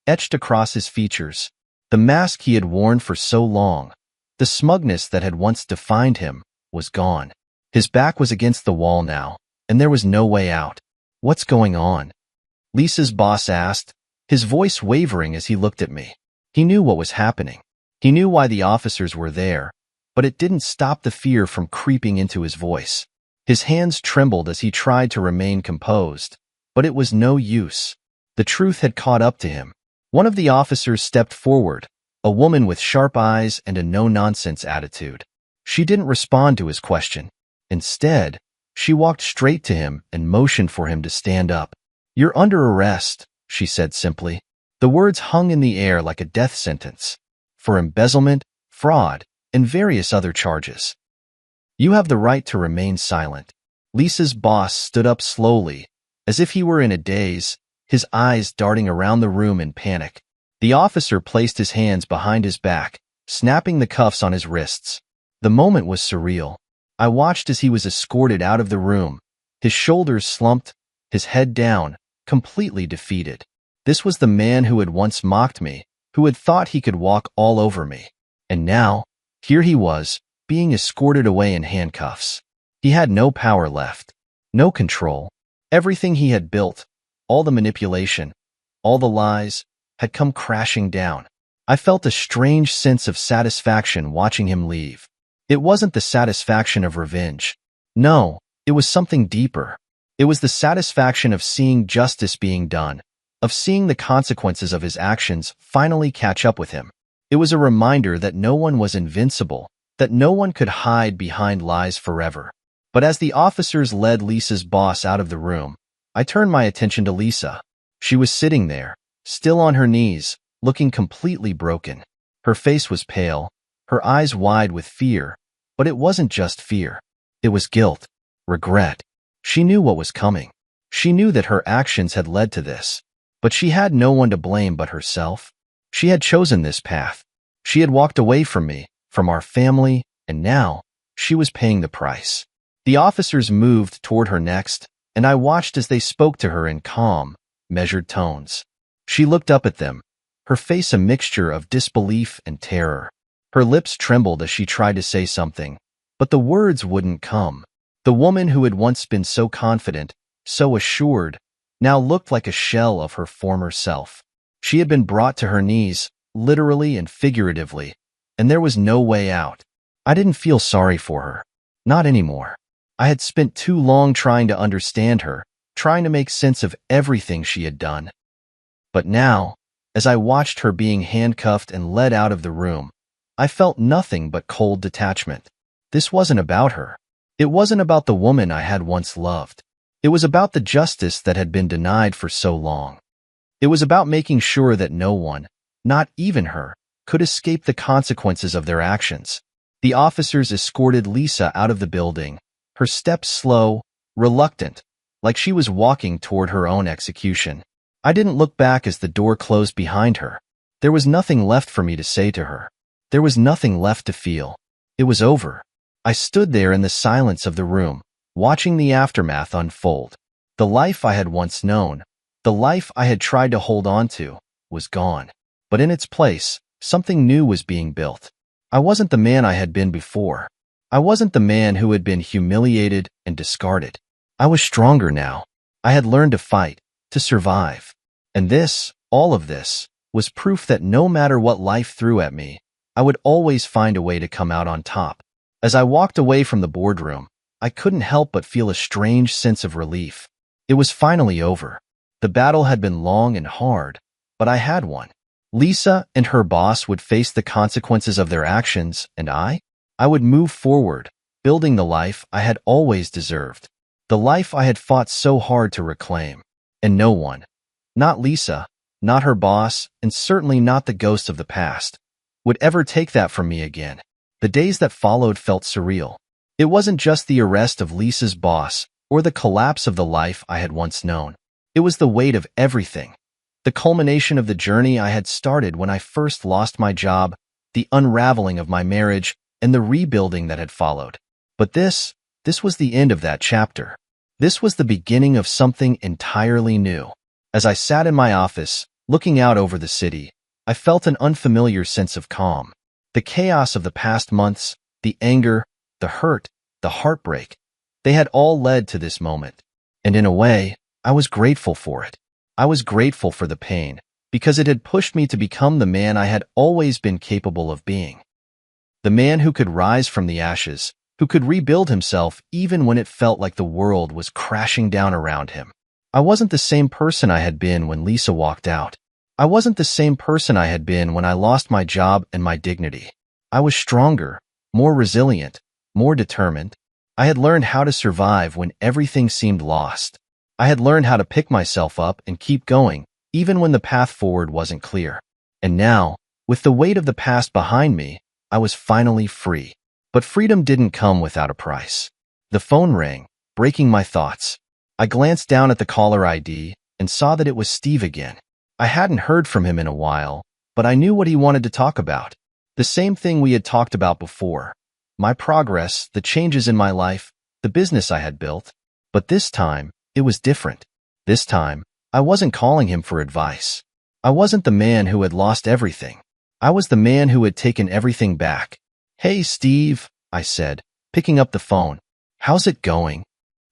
Speaker 1: etched across his features. The mask he had worn for so long, the smugness that had once defined him, was gone. His back was against the wall now, and there was no way out. What's going on? Lisa's boss asked, his voice wavering as he looked at me. He knew what was happening. He knew why the officers were there, but it didn't stop the fear from creeping into his voice. His hands trembled as he tried to remain composed, but it was no use. The truth had caught up to him. One of the officers stepped forward, a woman with sharp eyes and a no-nonsense attitude. She didn't respond to his question. Instead, she walked straight to him and motioned for him to stand up. "You're under arrest," she said simply. The words hung in the air like a death sentence, for embezzlement, fraud, and various other charges. "You have the right to remain silent." Lisa's boss stood up slowly, as if he were in a daze, his eyes darting around the room in panic. The officer placed his hands behind his back, snapping the cuffs on his wrists. The moment was surreal. I watched as he was escorted out of the room, his shoulders slumped, his head down, completely defeated. This was the man who had once mocked me, who had thought he could walk all over me. And now, here he was, being escorted away in handcuffs. He had no power left, no control. Everything he had built, all the manipulation, all the lies, had come crashing down. I felt a strange sense of satisfaction watching him leave. It wasn't the satisfaction of revenge. No, it was something deeper. It was the satisfaction of seeing justice being done, of seeing the consequences of his actions finally catch up with him. It was a reminder that no one was invincible, that no one could hide behind lies forever. But as the officers led Lisa's boss out of the room, I turned my attention to Lisa. She was sitting there, still on her knees, looking completely broken. Her face was pale, her eyes wide with fear, but it wasn't just fear. It was guilt, regret. She knew what was coming. She knew that her actions had led to this. But she had no one to blame but herself. She had chosen this path. She had walked away from me, from our family, and now she was paying the price. The officers moved toward her next, and I watched as they spoke to her in calm, measured tones. She looked up at them, her face a mixture of disbelief and terror. Her lips trembled as she tried to say something, but the words wouldn't come. The woman who had once been so confident, so assured, now looked like a shell of her former self. She had been brought to her knees, literally and figuratively, and there was no way out. I didn't feel sorry for her. Not anymore. I had spent too long trying to understand her, trying to make sense of everything she had done. But now, as I watched her being handcuffed and led out of the room, I felt nothing but cold detachment. This wasn't about her. It wasn't about the woman I had once loved. It was about the justice that had been denied for so long. It was about making sure that no one, not even her, could escape the consequences of their actions. The officers escorted Lisa out of the building, her steps slow, reluctant, like she was walking toward her own execution. I didn't look back as the door closed behind her. There was nothing left for me to say to her. There was nothing left to feel. It was over. I stood there in the silence of the room, watching the aftermath unfold. The life I had once known, the life I had tried to hold on to, was gone. But in its place, something new was being built. I wasn't the man I had been before. I wasn't the man who had been humiliated and discarded. I was stronger now. I had learned to fight, to survive. And this, all of this, was proof that no matter what life threw at me, I would always find a way to come out on top. As I walked away from the boardroom, I couldn't help but feel a strange sense of relief. It was finally over. The battle had been long and hard, but I had won. Lisa and her boss would face the consequences of their actions, and I would move forward, building the life I had always deserved. The life I had fought so hard to reclaim. And no one, not Lisa, not her boss, and certainly not the ghosts of the past, would ever take that from me again. The days that followed felt surreal. It wasn't just the arrest of Lisa's boss or the collapse of the life I had once known. It was the weight of everything. The culmination of the journey I had started when I first lost my job, the unraveling of my marriage, and the rebuilding that had followed. But this was the end of that chapter. This was the beginning of something entirely new. As I sat in my office, looking out over the city, I felt an unfamiliar sense of calm. The chaos of the past months, the anger, the hurt, the heartbreak, they had all led to this moment. And in a way, I was grateful for it. I was grateful for the pain, because it had pushed me to become the man I had always been capable of being. The man who could rise from the ashes, who could rebuild himself even when it felt like the world was crashing down around him. I wasn't the same person I had been when Lisa walked out. I wasn't the same person I had been when I lost my job and my dignity. I was stronger, more resilient, more determined. I had learned how to survive when everything seemed lost. I had learned how to pick myself up and keep going, even when the path forward wasn't clear. And now, with the weight of the past behind me, I was finally free. But freedom didn't come without a price. The phone rang, breaking my thoughts. I glanced down at the caller ID and saw that it was Steve again. I hadn't heard from him in a while, but I knew what he wanted to talk about. The same thing we had talked about before. My progress, the changes in my life, the business I had built. But this time, it was different. This time, I wasn't calling him for advice. I wasn't the man who had lost everything. I was the man who had taken everything back. "Hey, Steve," I said, picking up the phone. "How's it going?"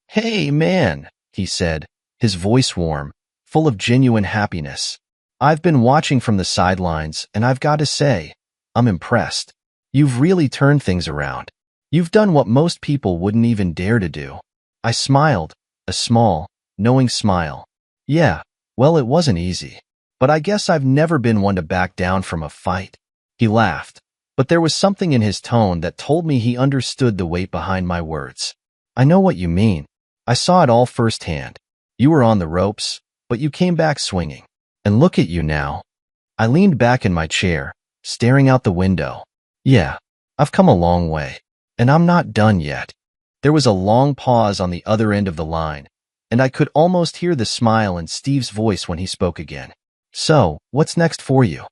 Speaker 1: "Hey, man," he said, his voice warm, full of genuine happiness. "I've been watching from the sidelines, and I've got to say, I'm impressed. You've really turned things around. You've done what most people wouldn't even dare to do." I smiled, a small, knowing smile. "Yeah, well, it wasn't easy. But I guess I've never been one to back down from a fight." He laughed, but there was something in his tone that told me he understood the weight behind my words. "I know what you mean. I saw it all firsthand. You were on the ropes. but you came back swinging. And look at you now. I leaned back in my chair, staring out the window. Yeah, I've come a long way, and I'm not done yet. There was a long pause on the other end of the line, and I could almost hear the smile in Steve's voice when he spoke again. So, what's next for you?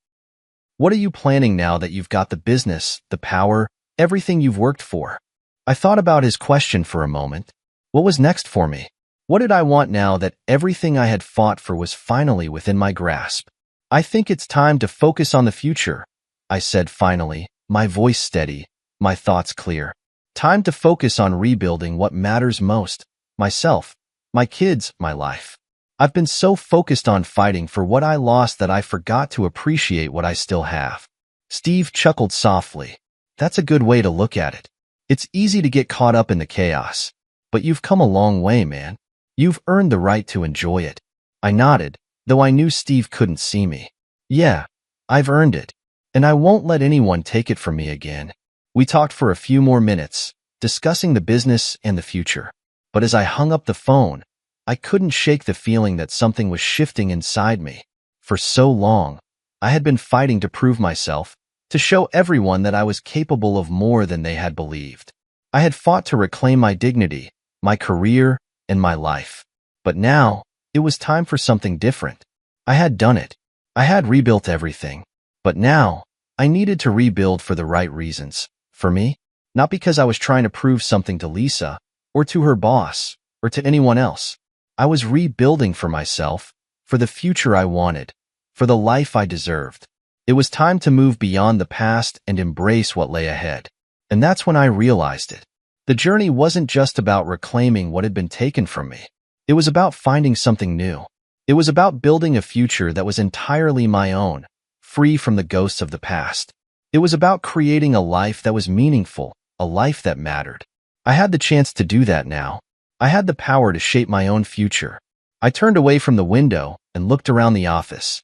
Speaker 1: What are you planning now that you've got the business, the power, everything you've worked for? I thought about his question for a moment. What was next for me? What did I want now that everything I had fought for was finally within my grasp? I think it's time to focus on the future, I said finally, my voice steady, my thoughts clear. Time to focus on rebuilding what matters most, myself, my kids, my life. I've been so focused on fighting for what I lost that I forgot to appreciate what I still have. Steve chuckled softly. That's a good way to look at it. It's easy to get caught up in the chaos, but you've come a long way, man. You've earned the right to enjoy it. I nodded, though I knew Steve couldn't see me. Yeah, I've earned it, and I won't let anyone take it from me again. We talked for a few more minutes, discussing the business and the future. But as I hung up the phone, I couldn't shake the feeling that something was shifting inside me. For so long, I had been fighting to prove myself, to show everyone that I was capable of more than they had believed. I had fought to reclaim my dignity, my career, and my life. But now, it was time for something different. I had done it. I had rebuilt everything. But now, I needed to rebuild for the right reasons. For me, not because I was trying to prove something to Lisa, or to her boss, or to anyone else. I was rebuilding for myself, for the future I wanted, for the life I deserved. It was time to move beyond the past and embrace what lay ahead. And that's when I realized it. The journey wasn't just about reclaiming what had been taken from me. It was about finding something new. It was about building a future that was entirely my own, free from the ghosts of the past. It was about creating a life that was meaningful, a life that mattered. I had the chance to do that now. I had the power to shape my own future. I turned away from the window and looked around the office.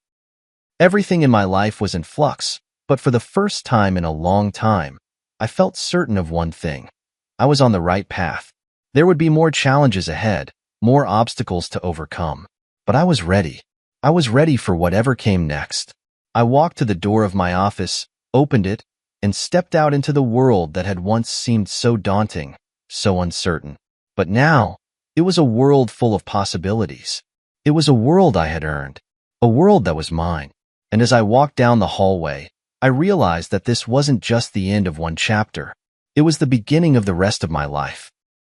Speaker 1: Everything in my life was in flux, but for the first time in a long time, I felt certain of one thing. I was on the right path. There would be more challenges ahead, more obstacles to overcome. But I was ready. I was ready for whatever came next. I walked to the door of my office, opened it, and stepped out into the world that had once seemed so daunting, so uncertain. But now, it was a world full of possibilities. It was a world I had earned, a world that was mine. And as I walked down the hallway, I realized that this wasn't just the end of one chapter. It was the beginning of the rest of my life.